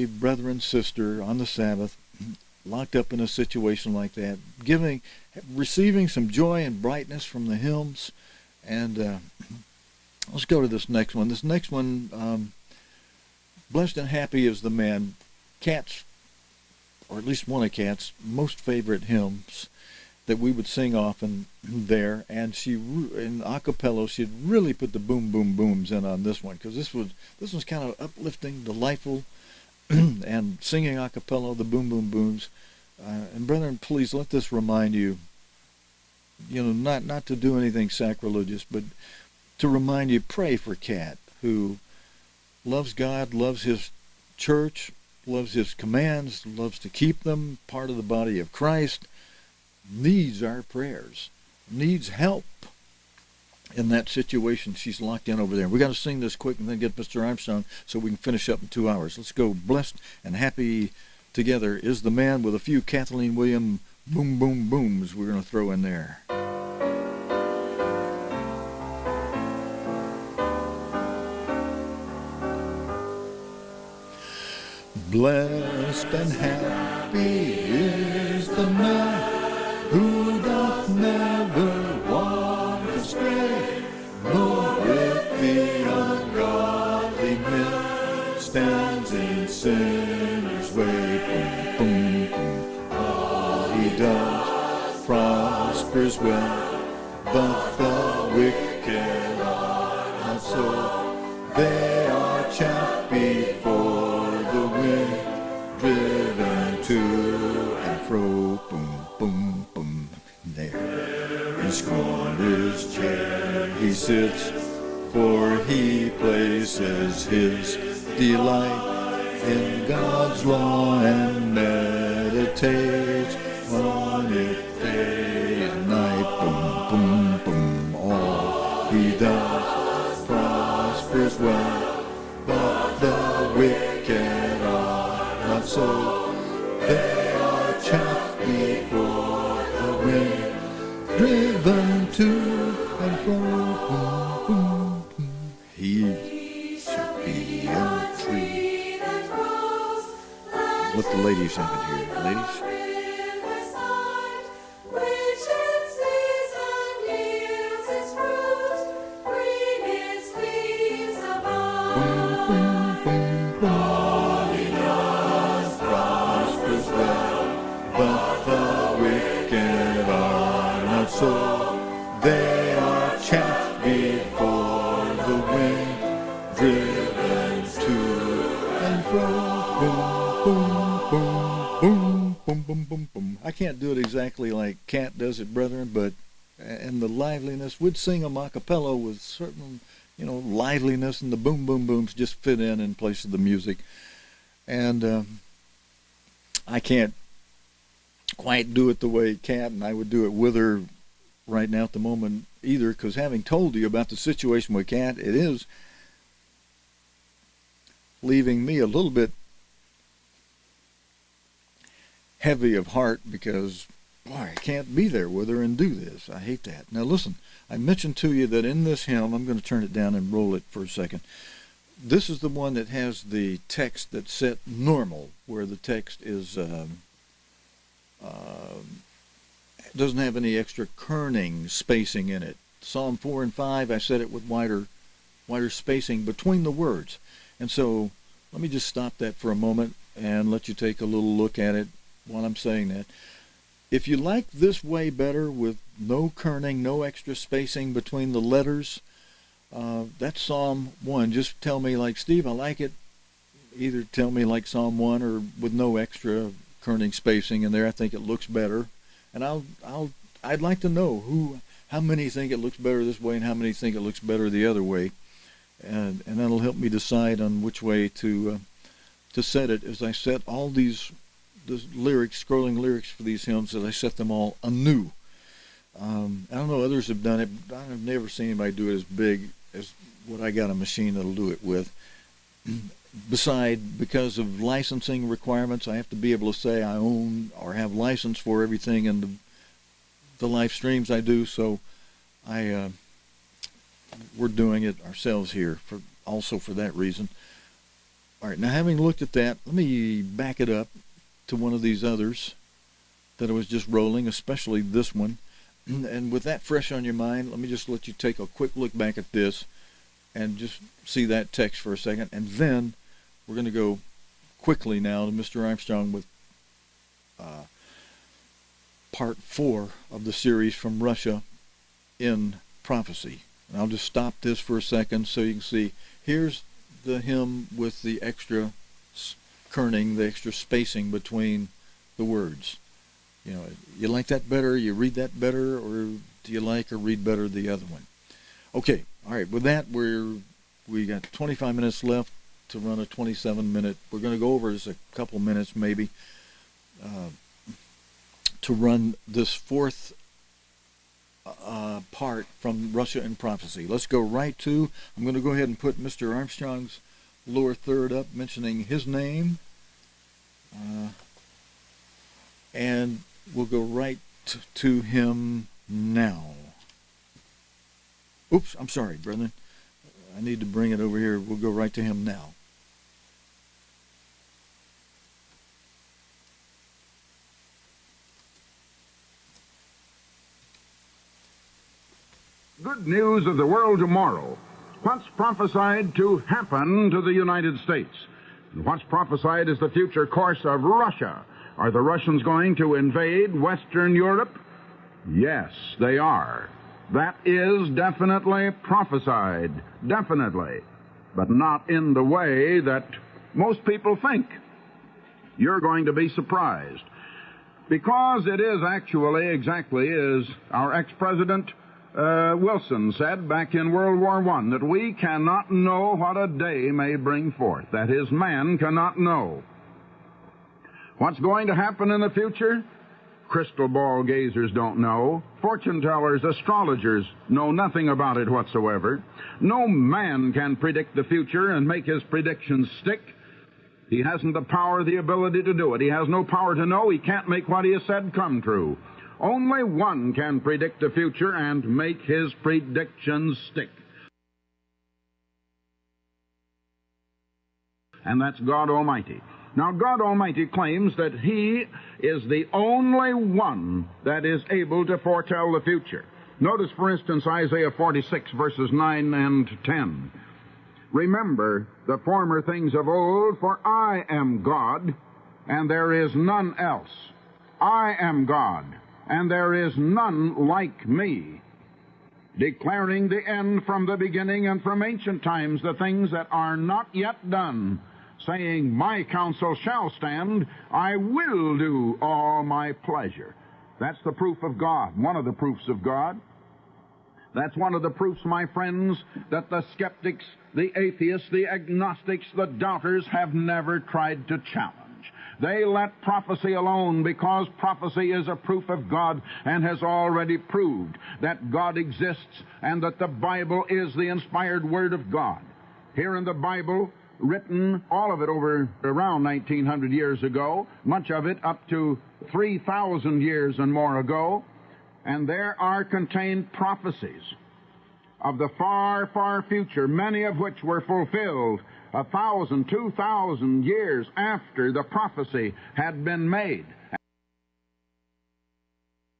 brethren, sister on the Sabbath, locked up in a situation like that, receiving some joy and brightness from the hymns. And let's go to this next one. This next one, blessed and happy is the man, Kat's, or at least one of Kat's most favorite hymns. that we would sing often there, and in a cappella she'd really put the boom boom booms in on this one, because this was kind of uplifting, delightful, and singing a cappella, the boom boom booms. And brethren, please let this remind you, not to do anything sacrilegious, but to remind you, pray for Kat, who loves God, loves his church, loves his commands, loves to keep them, part of the body of Christ, needs our prayers, needs help in that situation she's locked in over there. We got to sing this quick and then get Mr. Armstrong so we can finish up in 2 hours. Let's go. Blessed and happy together is the man, with a few Kathleen William boom boom booms we're going to throw in there. Blessed and happy is the man who doth never walk astray, nor with the ungodly men stands in sinners' way. Boom, boom, boom. All he does prospers well, but the wicked are not so. They are chaff before the wind, driven to and fro. Boom, boom, boom. There in scorn his chair he sits, for he places his delight in God's law and meditates on it day and night. Boom, boom, boom. All he does prospers well, but the wicked are not so. They are chaff before the wind, driven to and fro. Boom, boom, boom. He should be a tree. Let the ladies have it here. Ladies. So they are chaff before the wind, driven to and fro. Boom, boom, boom, boom, boom, boom, boom. I can't do it exactly like Kat does it, brethren, but and the liveliness, we'd sing a cappella with certain, liveliness, and the boom, boom, booms just fit in place of the music. And I can't quite do it the way Kat and I would do it with her right now at the moment either, because having told you about the situation with Kat, it is leaving me a little bit heavy of heart, because boy, I can't be there with her and do this. I hate that. Now listen, I mentioned to you that in this hymn, I'm going to turn it down and roll it for a second. This is the one that has the text that's set normal, where the text is doesn't have any extra kerning spacing in it. Psalm 4 and 5, I said it with wider spacing between the words. And so let me just stop that for a moment and let you take a little look at it while I'm saying that. If you like this way better, with no kerning, no extra spacing between the letters, that's Psalm 1. Just tell me, like, Steve, I like it. Either tell me like Psalm 1 or with no extra kerning spacing in there. I think it looks better. And I'd like to know how many think it looks better this way and how many think it looks better the other way, and that'll help me decide on which way to set it, as I set all the lyrics, scrolling lyrics for these hymns, as I set them all anew. I don't know, others have done it. I've never seen anybody do it as big as what I got a machine that'll do it with. Because of licensing requirements, I have to be able to say I own or have license for everything in the live streams I do. So we're doing it ourselves here for that reason. All right, now having looked at that, let me back it up to one of these others that I was just rolling, especially this one. And with that fresh on your mind, let me just let you take a quick look back at this and just see that text for a second. And then we're going to go quickly now to Mr. Armstrong with part 4 of the series from Russia in Prophecy. And I'll just stop this for a second so you can see. Here's the hymn with the extra kerning, the extra spacing between the words. You know, you like that better, you read that better, or do you like or read better the other one? Okay, all right, with that, we got 25 minutes left to run a 27-minute. We're going to go over just a couple minutes maybe to run this fourth part from Russia in Prophecy. Let's go right to, I'm going to go ahead and put Mr. Armstrong's lower third up, mentioning his name. And we'll go right to him now. Oops, I'm sorry, brethren. I need to bring it over here. We'll go right to him now. Good news of the world tomorrow. What's prophesied to happen to the United States? And what's prophesied is the future course of Russia. Are the Russians going to invade Western Europe? Yes, they are. That is definitely prophesied. Definitely. But not in the way that most people think. You're going to be surprised. Because it is actually exactly as our ex-president Wilson said back in World War I, that we cannot know what a day may bring forth. That is, man cannot know. What's going to happen in the future? Crystal ball gazers don't know. Fortune tellers, astrologers know nothing about it whatsoever. No man can predict the future and make his predictions stick. He hasn't the power, the ability to do it. He has no power to know. He can't make what he has said come true. Only one can predict the future and make his predictions stick. And that's God Almighty. Now, God Almighty claims that He is the only one that is able to foretell the future. Notice, for instance, Isaiah 46, verses 9 and 10. Remember the former things of old, for I am God, and there is none else. I am God, and there is none like me, declaring the end from the beginning and from ancient times, the things that are not yet done, saying, my counsel shall stand, I will do all my pleasure. That's the proof of God, one of the proofs of God. That's one of the proofs, my friends, that the skeptics, the atheists, the agnostics, the doubters have never tried to challenge. They let prophecy alone because prophecy is a proof of God and has already proved that God exists and that the Bible is the inspired Word of God. Here in the Bible, written, all of it over around 1900 years ago, much of it up to 3,000 years and more ago, and there are contained prophecies of the far, far future, many of which were fulfilled 1,000, 2,000 years after the prophecy had been made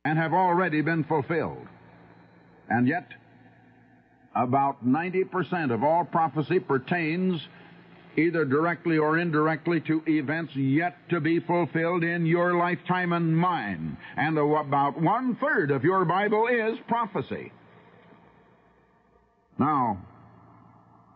and have already been fulfilled. And yet, about 90% of all prophecy pertains either directly or indirectly to events yet to be fulfilled in your lifetime and mine. And about 1/3 of your Bible is prophecy. Now,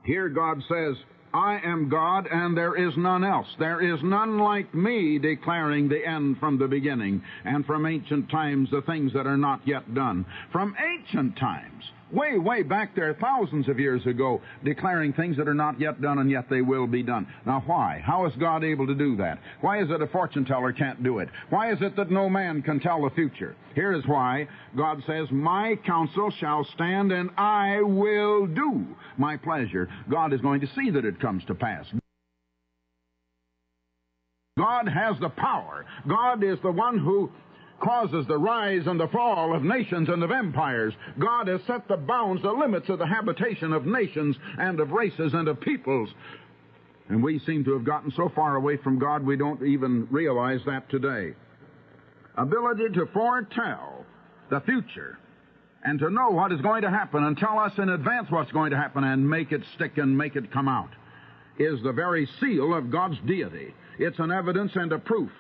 here God says, I am God, and there is none else. There is none like me, declaring the end from the beginning, and from ancient times the things that are not yet done. From ancient times, way, way back there, thousands of years ago, declaring things that are not yet done, and yet they will be done. Now, why? How is God able to do that? Why is it a fortune teller can't do it? Why is it that no man can tell the future? Here is why. God says, my counsel shall stand, and I will do my pleasure. God is going to see that it comes to pass. God has the power. God is the one who causes the rise and the fall of nations and of empires. God has set the bounds, the limits of the habitation of nations and of races and of peoples. And we seem to have gotten so far away from God we don't even realize that today. Ability to foretell the future and to know what is going to happen and tell us in advance what's going to happen and make it stick and make it come out is the very seal of God's deity. It's an evidence and a proof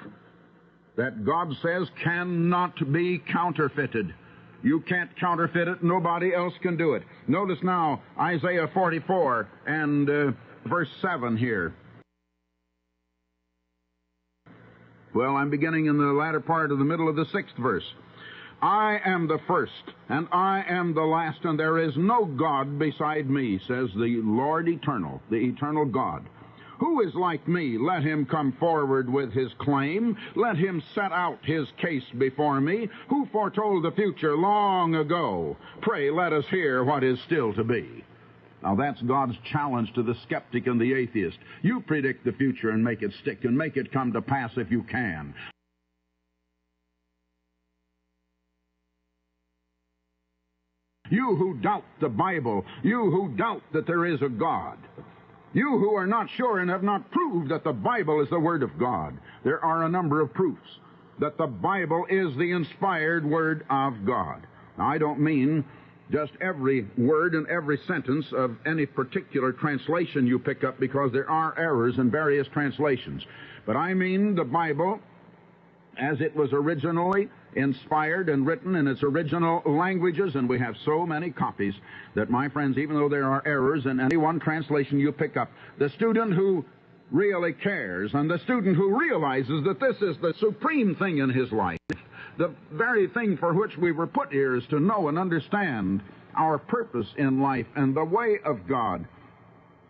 that God says cannot be counterfeited. You can't counterfeit it. Nobody else can do it. Notice now Isaiah 44 and verse 7 here. Well, I'm beginning in the latter part of the middle of the 6th verse. I am the first, and I am the last, and there is no God beside me, says the Lord eternal, the eternal God. Who is like me? Let him come forward with his claim. Let him set out his case before me. Who foretold the future long ago? Pray, let us hear what is still to be. Now that's God's challenge to the skeptic and the atheist. You predict the future and make it stick and make it come to pass if you can. You who doubt the Bible, you who doubt that there is a God, you who are not sure and have not proved that the Bible is the Word of God, there are a number of proofs that the Bible is the inspired Word of God. Now, I don't mean just every word and every sentence of any particular translation you pick up, because there are errors in various translations. But I mean the Bible as it was originally inspired and written in its original languages, and we have so many copies that, my friends, even though there are errors in any one translation you pick up, the student who really cares and the student who realizes that this is the supreme thing in his life, the very thing for which we were put here, is to know and understand our purpose in life and the way of God.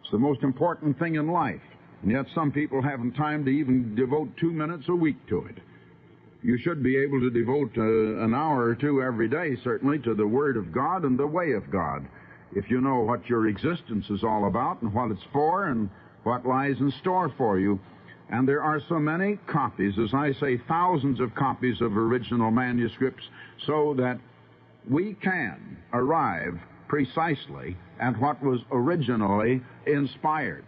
It's the most important thing in life, and yet some people haven't time to even devote 2 minutes a week to it. You should be able to devote an hour or two every day, certainly, to the Word of God and the way of God, if you know what your existence is all about and what it's for and what lies in store for you. And there are so many copies, as I say, thousands of copies of original manuscripts, so that we can arrive precisely at what was originally inspired.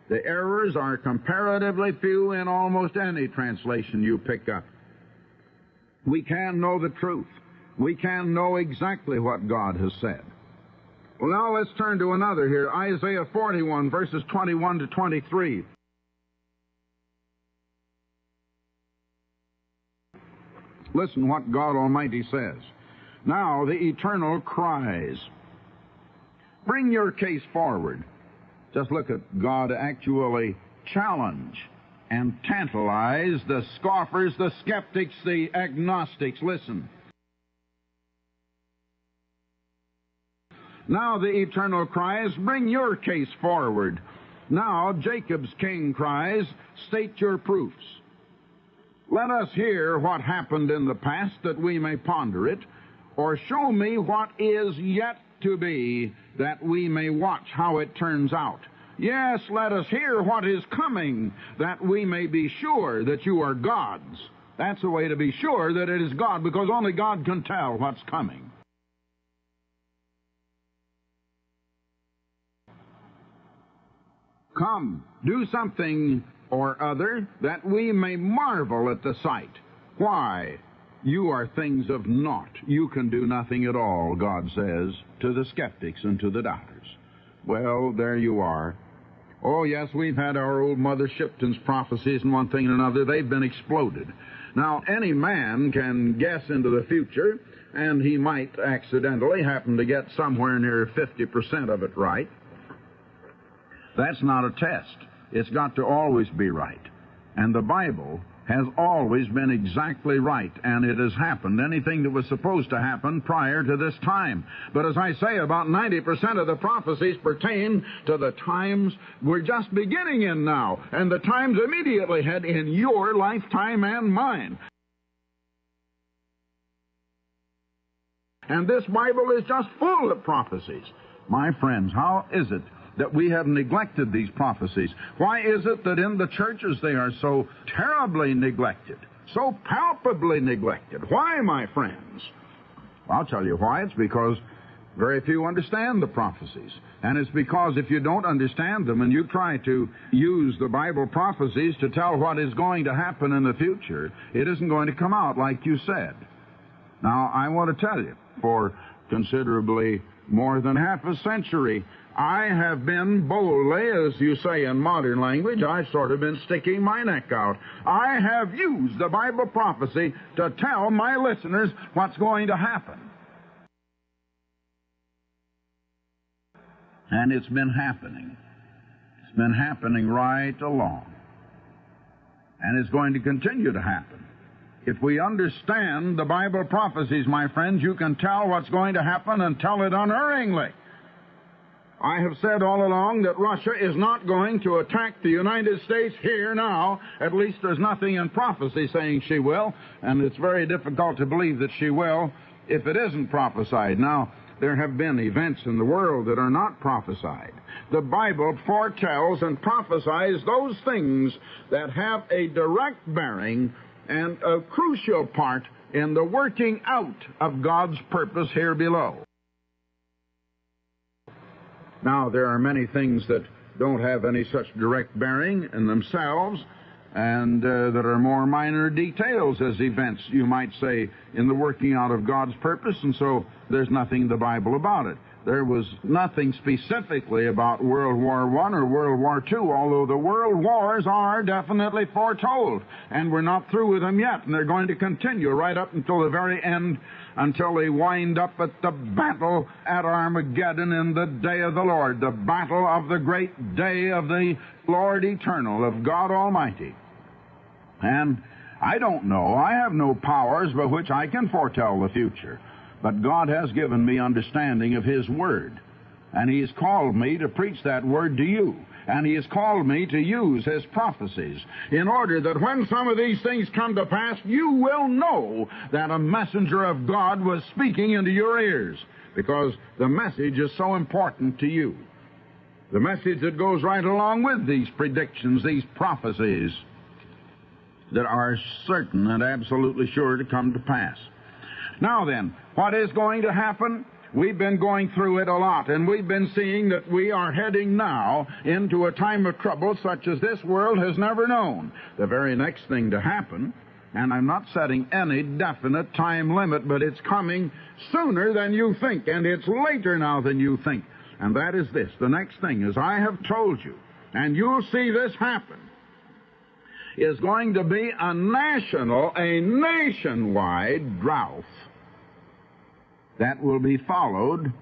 The errors are comparatively few in almost any translation you pick up. We can know the truth. We can know exactly what God has said. Well, now let's turn to another here, Isaiah 41, verses 21 to 23. Listen what God Almighty says. Now the Eternal cries, bring your case forward. Just look at God actually challenge and tantalize the scoffers, the skeptics, the agnostics. Listen. Now the Eternal cries, bring your case forward. Now Jacob's king cries, state your proofs. Let us hear what happened in the past, that we may ponder it, or show me what is yet to be, that we may watch how it turns out. Yes, let us hear what is coming, that we may be sure that you are God's. That's the way to be sure that it is God, because only God can tell what's coming. Come, do something or other, that we may marvel at the sight. Why? You are things of naught. You can do nothing at all, God says to the skeptics and to the doubters. Well, there you are. Oh, yes, we've had our old Mother Shipton's prophecies and one thing and another. They've been exploded. Now, any man can guess into the future, and he might accidentally happen to get somewhere near 50% of it right. That's not a test. It's got to always be right. And the Bible has always been exactly right, and it has happened, anything that was supposed to happen prior to this time. But as I say, about 90% of the prophecies pertain to the times we're just beginning in now, and the times immediately ahead in your lifetime and mine. And this Bible is just full of prophecies. My friends, how is it that we have neglected these prophecies? Why is it that in the churches they are so terribly neglected, so palpably neglected? Why, my friends? Well, I'll tell you why. It's because very few understand the prophecies. And it's because if you don't understand them and you try to use the Bible prophecies to tell what is going to happen in the future, it isn't going to come out like you said. Now, I want to tell you, for considerably more than half a century, I have been boldly, as you say in modern language, I've sort of been sticking my neck out. I have used the Bible prophecy to tell my listeners what's going to happen. And it's been happening. It's been happening right along. And it's going to continue to happen. If we understand the Bible prophecies, my friends, you can tell what's going to happen and tell it unerringly. I have said all along that Russia is not going to attack the United States here now. At least there's nothing in prophecy saying she will, and it's very difficult to believe that she will if it isn't prophesied. Now, there have been events in the world that are not prophesied. The Bible foretells and prophesies those things that have a direct bearing and a crucial part in the working out of God's purpose here below. Now, there are many things that don't have any such direct bearing in themselves, and that are more minor details as events, you might say, in the working out of God's purpose, and so there's nothing in the Bible about it. There was nothing specifically about World War I or World War II, although the world wars are definitely foretold, and we're not through with them yet, and they're going to continue right up until the very end, until they wind up at the battle at Armageddon in the day of the Lord, the battle of the great day of the Lord eternal, of God Almighty. And I don't know, I have no powers by which I can foretell the future, but God has given me understanding of His Word, and He has called me to preach that Word to you, and He has called me to use His prophecies in order that when some of these things come to pass, you will know that a messenger of God was speaking into your ears, because the message is so important to you. The message that goes right along with these predictions, these prophecies that are certain and absolutely sure to come to pass. Now then, what is going to happen? We've been going through it a lot, and we've been seeing that we are heading now into a time of trouble such as this world has never known. The very next thing to happen, and I'm not setting any definite time limit, but it's coming sooner than you think, and it's later now than you think. And that is this. The next thing, as I have told you, and you'll see this happen, is going to be a nationwide drought that will be followed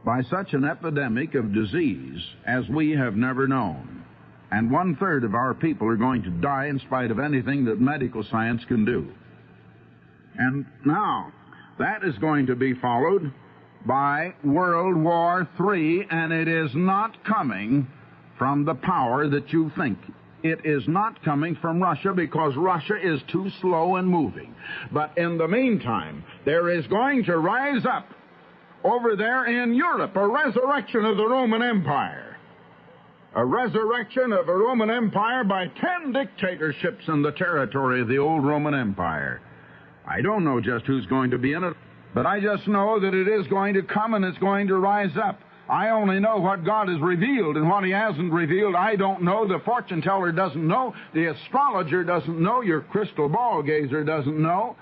by such an epidemic of disease as we have never known. And 1/3 of our people are going to die in spite of anything that medical science can do. And now, that is going to be followed by World War III, and it is not coming from the power that you think. It is not coming from Russia, because Russia is too slow in moving. But in the meantime, there is going to rise up over there in Europe a resurrection of the Roman Empire. A resurrection of a Roman Empire by 10 dictatorships in the territory of the old Roman Empire. I don't know just who's going to be in it, but I just know that it is going to come and it's going to rise up. I only know what God has revealed, and what He hasn't revealed, I don't know. The fortune teller doesn't know. The astrologer doesn't know. Your crystal ball gazer doesn't know.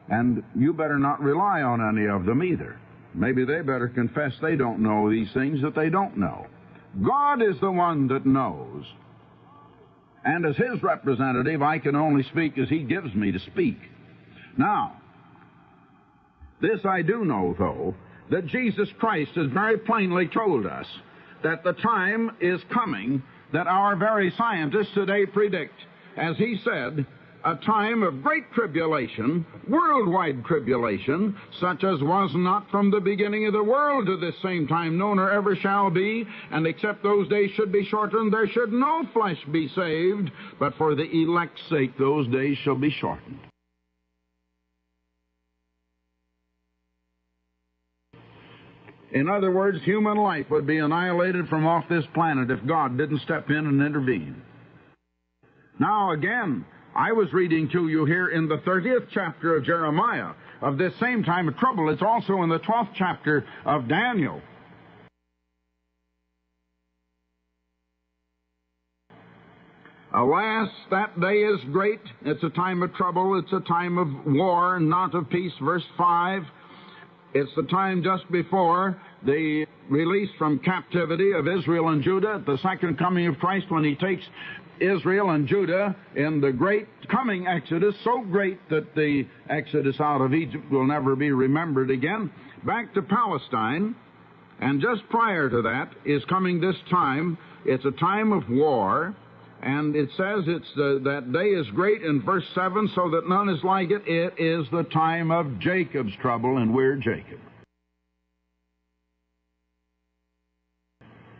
And you better not rely on any of them either. Maybe they better confess they don't know these things that they don't know. God is the one that knows. And as His representative, I can only speak as He gives me to speak. Now, this I do know, though, that Jesus Christ has very plainly told us that the time is coming that our very scientists today predict, as He said, a time of great tribulation, worldwide tribulation, such as was not from the beginning of the world to this same time, no, nor ever shall be, and except those days should be shortened, there should no flesh be saved, but for the elect's sake those days shall be shortened. In other words, human life would be annihilated from off this planet if God didn't step in and intervene. Now again, I was reading to you here in the 30th chapter of Jeremiah of this same time of trouble. It's also in the 12th chapter of Daniel. Alas, that day is great. It's a time of trouble. It's a time of war, not of peace. Verse 5. It's the time just before the release from captivity of Israel and Judah at the second coming of Christ, when he takes Israel and Judah in the great coming Exodus, so great that the Exodus out of Egypt will never be remembered again, back to Palestine. And just prior to that is coming this time. It's a time of war, and it says that day is great in verse 7, so that none is like it. It is the time of Jacob's trouble, and we're Jacob.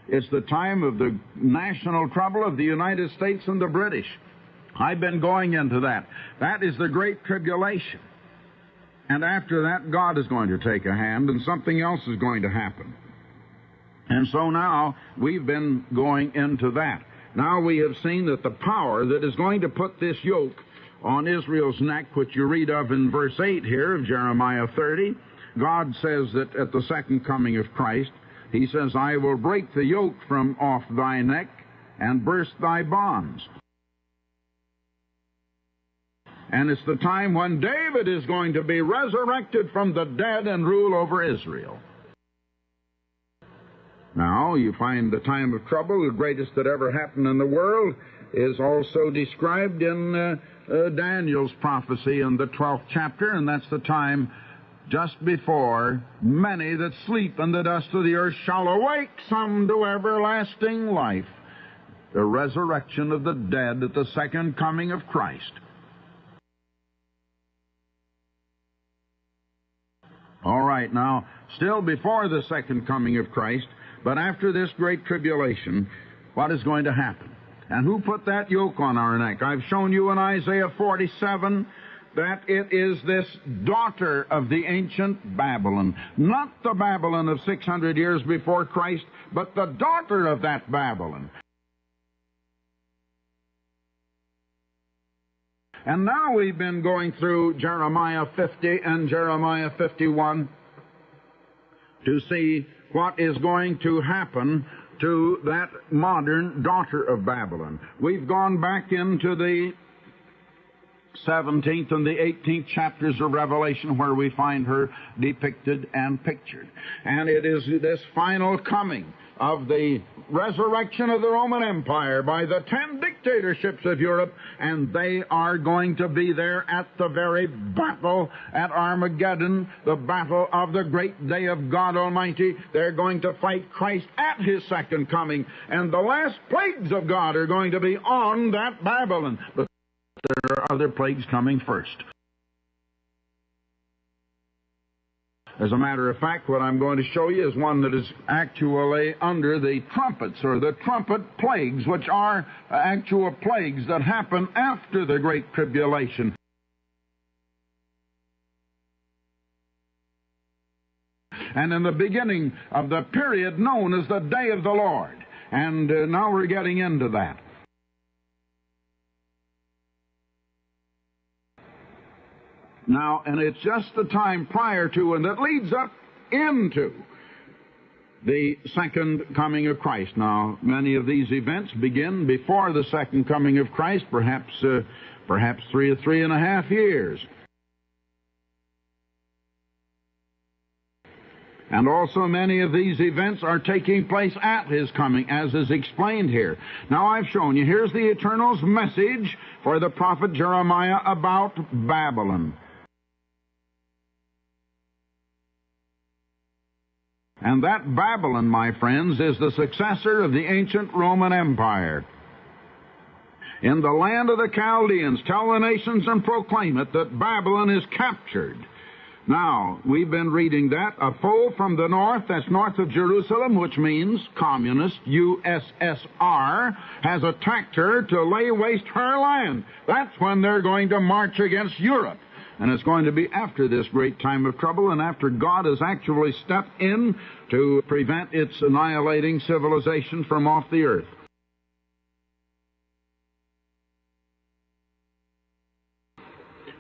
It's the time of the national trouble of the United States and the British. I've been going into that. That is the Great Tribulation. And after that, God is going to take a hand, and something else is going to happen. And so now we've been going into that. Now we have seen that the power that is going to put this yoke on Israel's neck, which you read of in verse 8 here of Jeremiah 30, God says that at the second coming of Christ, he says, I will break the yoke from off thy neck and burst thy bonds. And it's the time when David is going to be resurrected from the dead and rule over Israel. Now, you find the time of trouble, the greatest that ever happened in the world, is also described in Daniel's prophecy in the 12th chapter, and that's the time just before many that sleep in the dust of the earth shall awake, some to everlasting life. The resurrection of the dead at the second coming of Christ. All right, now, still before the second coming of Christ, but after this great tribulation, what is going to happen? And who put that yoke on our neck? I've shown you in Isaiah 47 that it is this daughter of the ancient Babylon. Not the Babylon of 600 years before Christ, but the daughter of that Babylon. And now we've been going through Jeremiah 50 and Jeremiah 51 to see what is going to happen to that modern daughter of Babylon. We've gone back into the 17th and the 18th chapters of Revelation where we find her depicted and pictured. And it is this final coming of the resurrection of the Roman Empire by the 10 dictatorships of Europe, and they are going to be there at the very battle at Armageddon, the battle of the great day of God Almighty. They're going to fight Christ at His second coming, and the last plagues of God are going to be on that Babylon. But there are other plagues coming first. As a matter of fact, what I'm going to show you is one that is actually under the trumpets, or the trumpet plagues, which are actual plagues that happen after the Great Tribulation. And in the beginning of the period known as the Day of the Lord. And now we're getting into that. Now, and it's just the time prior to and that leads up into the second coming of Christ. Now, many of these events begin before the second coming of Christ, perhaps 3 or 3.5 years. And also many of these events are taking place at His coming, as is explained here. Now I've shown you, here's the Eternal's message for the prophet Jeremiah about Babylon. And that Babylon, my friends, is the successor of the ancient Roman Empire. In the land of the Chaldeans, tell the nations and proclaim it that Babylon is captured. Now, we've been reading that. A foe from the north, that's north of Jerusalem, which means communist, USSR, has attacked her to lay waste her land. That's when they're going to march against Europe. And it's going to be after this great time of trouble and after God has actually stepped in to prevent its annihilating civilization from off the earth.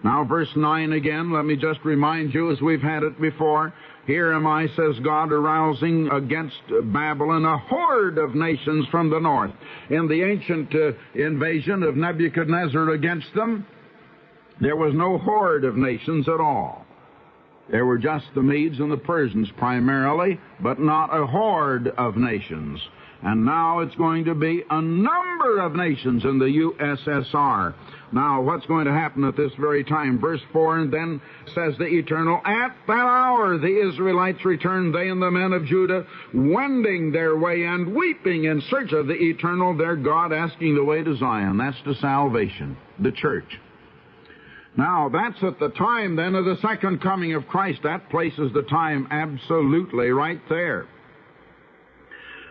Now, verse 9 again, let me just remind you, as we've had it before, here am I, says God, arousing against Babylon a horde of nations from the north. In the ancient invasion of Nebuchadnezzar against them, there was no horde of nations at all. There were just the Medes and the Persians primarily, but not a horde of nations. And now it's going to be a number of nations in the USSR. Now, what's going to happen at this very time? Verse 4, and then says the Eternal, at that hour the Israelites returned, they and the men of Judah, wending their way and weeping in search of the Eternal, their God, asking the way to Zion. That's to salvation, the church. Now, that's at the time then of the second coming of Christ. That places the time absolutely right there.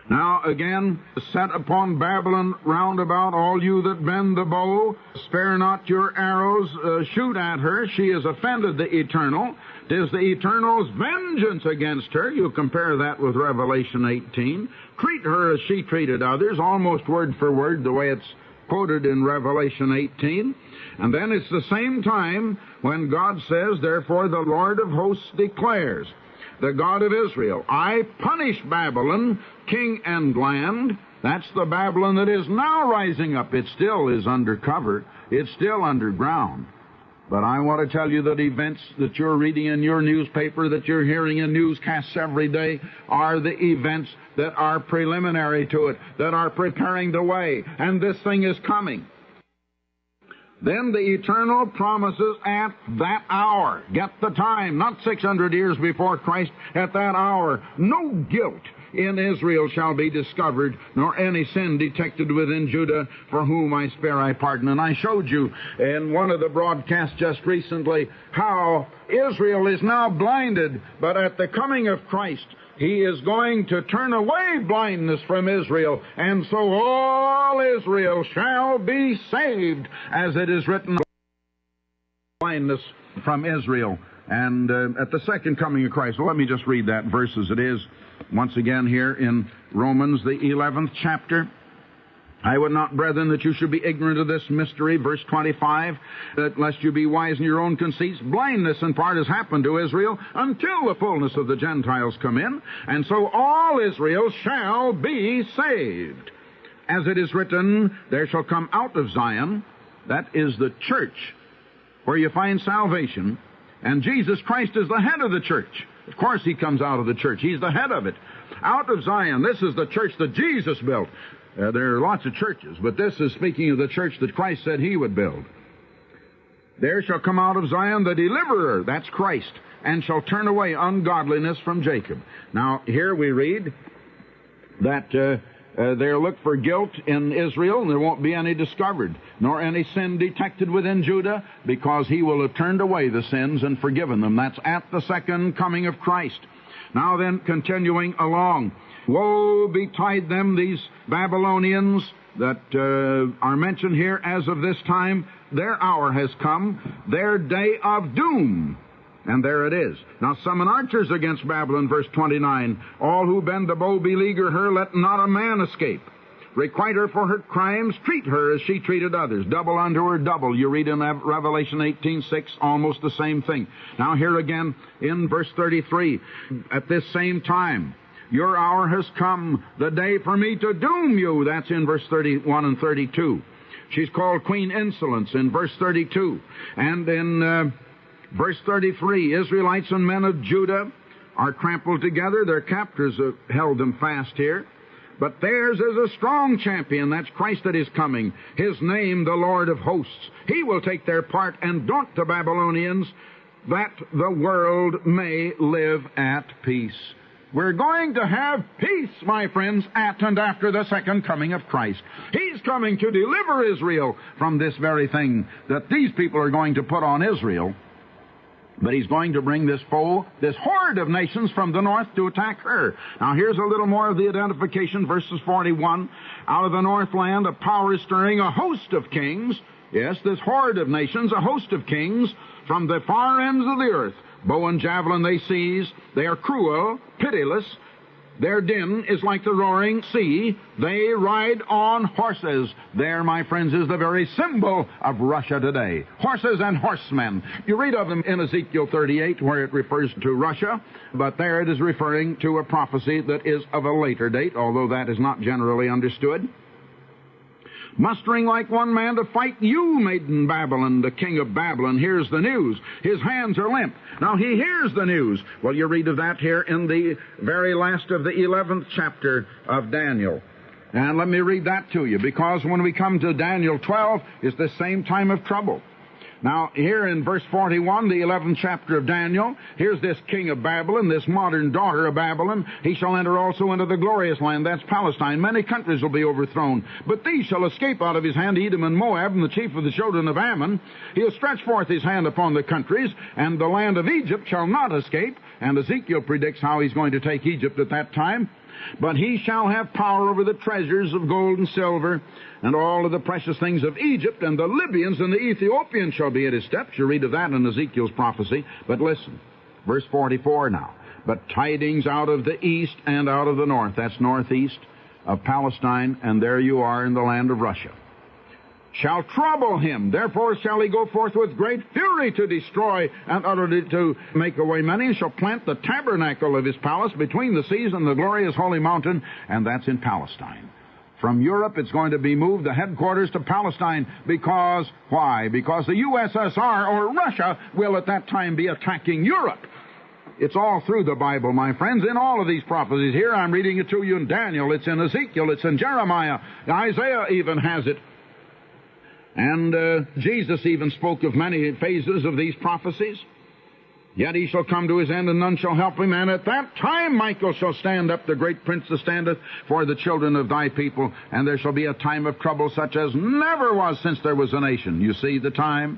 Now, again, set upon Babylon round about, all you that bend the bow, spare not your arrows, shoot at her. She has offended the Eternal. 'Tis the Eternal's vengeance against her. You compare that with Revelation 18. Treat her as she treated others, almost word for word, the way it's quoted in Revelation 18. And then it's the same time when God says, therefore the Lord of hosts declares, the God of Israel, I punish Babylon, king and land. That's the Babylon that is now rising up. It still is undercover. It's still underground. But I want to tell you that events that you're reading in your newspaper, that you're hearing in newscasts every day, are the events that are preliminary to it, that are preparing the way. And this thing is coming. Then the Eternal promises at that hour. Get the time, not 600 years before Christ, at that hour, no guilt in Israel shall be discovered, nor any sin detected within Judah, for whom I spare I pardon. And I showed you in one of the broadcasts just recently how Israel is now blinded, but at the coming of Christ, He is going to turn away blindness from Israel, and so all Israel shall be saved, as it is written, blindness from Israel. And at the second coming of Christ, well, let me just read that verse as it is once again here in Romans, the 11th chapter. I would not, brethren, that you should be ignorant of this mystery, verse 25, that lest you be wise in your own conceits, blindness in part has happened to Israel until the fullness of the Gentiles come in, and so all Israel shall be saved. As it is written, there shall come out of Zion, that is the church, where you find salvation, and Jesus Christ is the head of the church. Of course He comes out of the church. He's the head of it. Out of Zion, this is the church that Jesus built. There are lots of churches, but this is speaking of the church that Christ said He would build. There shall come out of Zion the deliverer, that's Christ, and shall turn away ungodliness from Jacob. Now, here we read that they'll look for guilt in Israel, and there won't be any discovered, nor any sin detected within Judah, because He will have turned away the sins and forgiven them. That's at the second coming of Christ. Now then, continuing along, woe betide them, these Babylonians that are mentioned here as of this time. Their hour has come, their day of doom. And there it is. Now summon archers against Babylon, verse 29. All who bend the bow beleaguer her, let not a man escape. Requite her for her crimes, treat her as she treated others. Double unto her double. You read in Revelation 18:6, almost the same thing. Now here again in verse 33, at this same time, your hour has come, the day for me to doom you. That's in verse 31 and 32. She's called Queen Insolence in verse 32. And in verse 33, Israelites and men of Judah are trampled together. Their captors have held them fast here. But theirs is a strong champion. That's Christ that is coming. His name, the Lord of hosts. He will take their part and daunt the Babylonians, that the world may live at peace. We're going to have peace, my friends, at and after the second coming of Christ. He's coming to deliver Israel from this very thing that these people are going to put on Israel. But He's going to bring this foe, this horde of nations from the north to attack her. Now here's a little more of the identification, verses 41. Out of the northland a power is stirring, a host of kings. Yes, this horde of nations, a host of kings from the far ends of the earth. Bow and javelin they seize. They are cruel, pitiless. Their din is like the roaring sea. They ride on horses. There, my friends, is the very symbol of Russia today. Horses and horsemen. You read of them in Ezekiel 38, where it refers to Russia, but there it is referring to a prophecy that is of a later date, although that is not generally understood. mustering like one man to fight you, maiden Babylon, the king of Babylon. Here's the news. His hands are limp. Now he hears the news. Well, you read of that here in the very last of the 11th chapter of Daniel. And let me read that to you, because when we come to Daniel 12, it's the same time of trouble. Now, here in verse 41, the 11th chapter of Daniel, here's this king of Babylon, this modern daughter of Babylon. He shall enter also into the glorious land, that's Palestine. Many countries will be overthrown, but these shall escape out of his hand, Edom and Moab, and the chief of the children of Ammon. He'll stretch forth his hand upon the countries, and the land of Egypt shall not escape. And Ezekiel predicts how he's going to take Egypt at that time. But he shall have power over the treasures of gold and silver, and all of the precious things of Egypt, and the Libyans and the Ethiopians shall be at his steps. You read of that in Ezekiel's prophecy. But listen, verse 44 now. But tidings out of the east and out of the north, that's northeast of Palestine, and there you are in the land of Russia, shall trouble him. Therefore shall he go forth with great fury to destroy and utterly to make away many, and shall plant the tabernacle of his palace between the seas and the glorious holy mountain, and that's in Palestine. From Europe, it's going to be moved, the headquarters, to Palestine, because, why? Because the USSR, or Russia, will at that time be attacking Europe. It's all through the Bible, my friends, in all of these prophecies. Here I'm reading it to you in Daniel, it's in Ezekiel, it's in Jeremiah, Isaiah even has it. And Jesus even spoke of many phases of these prophecies. Yet he shall come to his end, and none shall help him. And at that time Michael shall stand up, the great prince that standeth for the children of thy people. And there shall be a time of trouble such as never was since there was a nation. You see the time?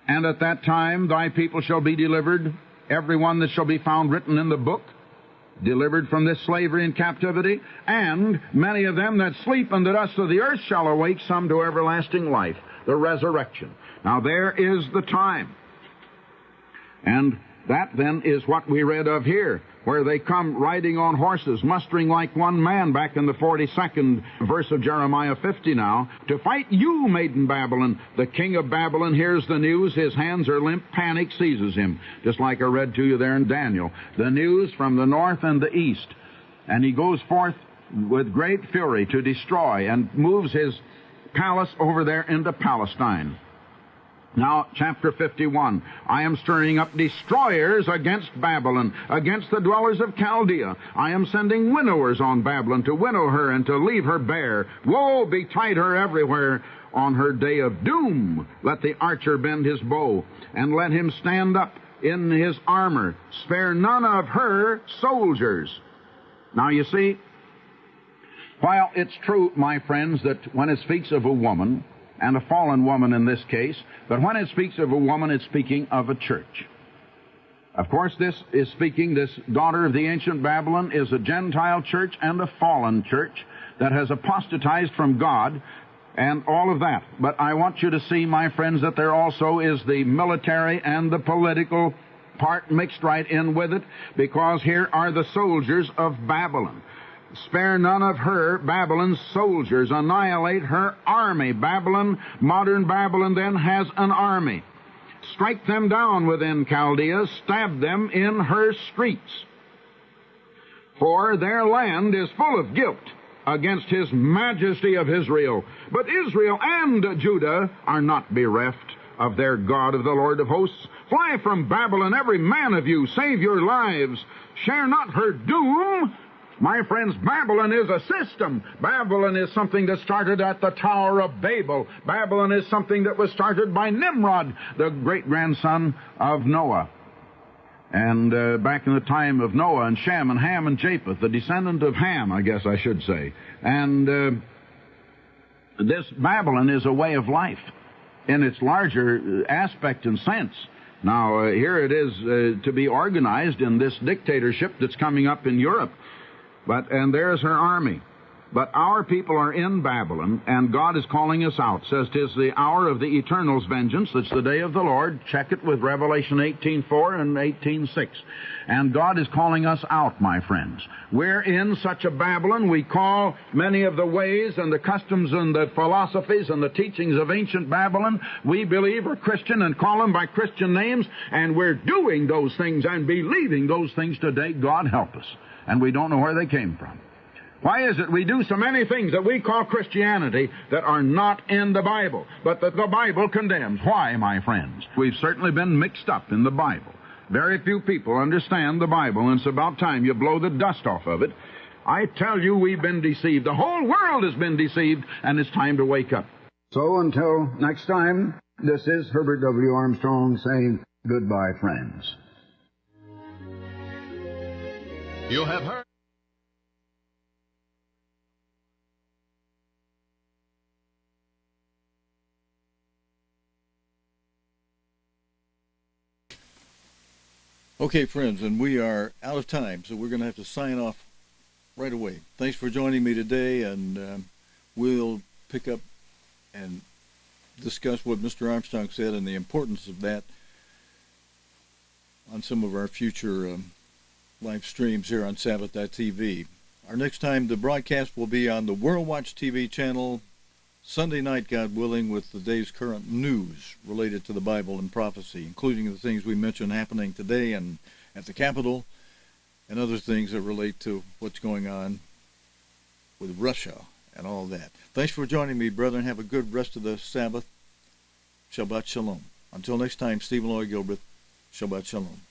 And at that time thy people shall be delivered, every one that shall be found written in the book, delivered from this slavery and captivity, and many of them that sleep in the dust of the earth shall awake, some to everlasting life, the resurrection. Now there is the time. And that then is what we read of here, where they come riding on horses, mustering like one man, back in the 42nd verse of Jeremiah 50 now, to fight you, maiden Babylon. The king of Babylon hears the news, his hands are limp, panic seizes him, just like I read to you there in Daniel. The news from the north and the east. And he goes forth with great fury to destroy, and moves his palace over there into Palestine. Now, chapter 51, I am stirring up destroyers against Babylon, against the dwellers of Chaldea. I am sending winnowers on Babylon to winnow her and to leave her bare. Woe betide her everywhere on her day of doom. Let the archer bend his bow, and let him stand up in his armor. Spare none of her soldiers. Now, you see, while it's true, my friends, that when it speaks of a woman, and a fallen woman in this case, but when it speaks of a woman, it's speaking of a church. Of course, this daughter of the ancient Babylon is a Gentile church and a fallen church that has apostatized from God, and all of that. But I want you to see, my friends, that there also is the military and the political part mixed right in with it, because here are the soldiers of Babylon. Spare none of her, Babylon's soldiers. Annihilate her army. Babylon, modern Babylon, then has an army. Strike them down within Chaldea. Stab them in her streets. For their land is full of guilt against his majesty of Israel. But Israel and Judah are not bereft of their God, of the Lord of hosts. Fly from Babylon, every man of you. Save your lives. Share not her doom. My friends, Babylon is a system. Babylon is something that started at the Tower of Babel. Babylon is something that was started by Nimrod, the great-grandson of Noah. And back in the time of Noah and Shem and Ham and Japheth, the descendant of Ham, I guess I should say. And this Babylon is a way of life in its larger aspect and sense. Now, here it is to be organized in this dictatorship that's coming up in Europe. And there's her army. But our people are in Babylon, and God is calling us out. Says 'tis the hour of the Eternal's vengeance. It's the day of the Lord. Check it with Revelation 18:4 and 18:6. And God is calling us out, my friends. We're in such a Babylon. We call many of the ways and the customs and the philosophies and the teachings of ancient Babylon, we believe are Christian, and call them by Christian names, and we're doing those things and believing those things today. God help us. And we don't know where they came from. Why is it we do so many things that we call Christianity that are not in the Bible, but that the Bible condemns? Why, my friends? We've certainly been mixed up in the Bible. Very few people understand the Bible, and it's about time you blow the dust off of it. I tell you, we've been deceived. The whole world has been deceived, and it's time to wake up. So until next time, this is Herbert W. Armstrong saying goodbye, friends. You have heard. Okay, friends, and we are out of time, so we're going to have to sign off right away. Thanks for joining me today, and we'll pick up and discuss what Mr. Armstrong said and the importance of that on some of our future live streams here on Sabbath.tv. Our next time, the broadcast will be on the World Watch TV channel, Sunday night, God willing, with the day's current news related to the Bible and prophecy, including the things we mentioned happening today and at the Capitol, and other things that relate to what's going on with Russia and all that. Thanks for joining me, brethren. Have a good rest of the Sabbath. Shabbat Shalom. Until next time, Stephen Lloyd Gilbreath. Shabbat Shalom.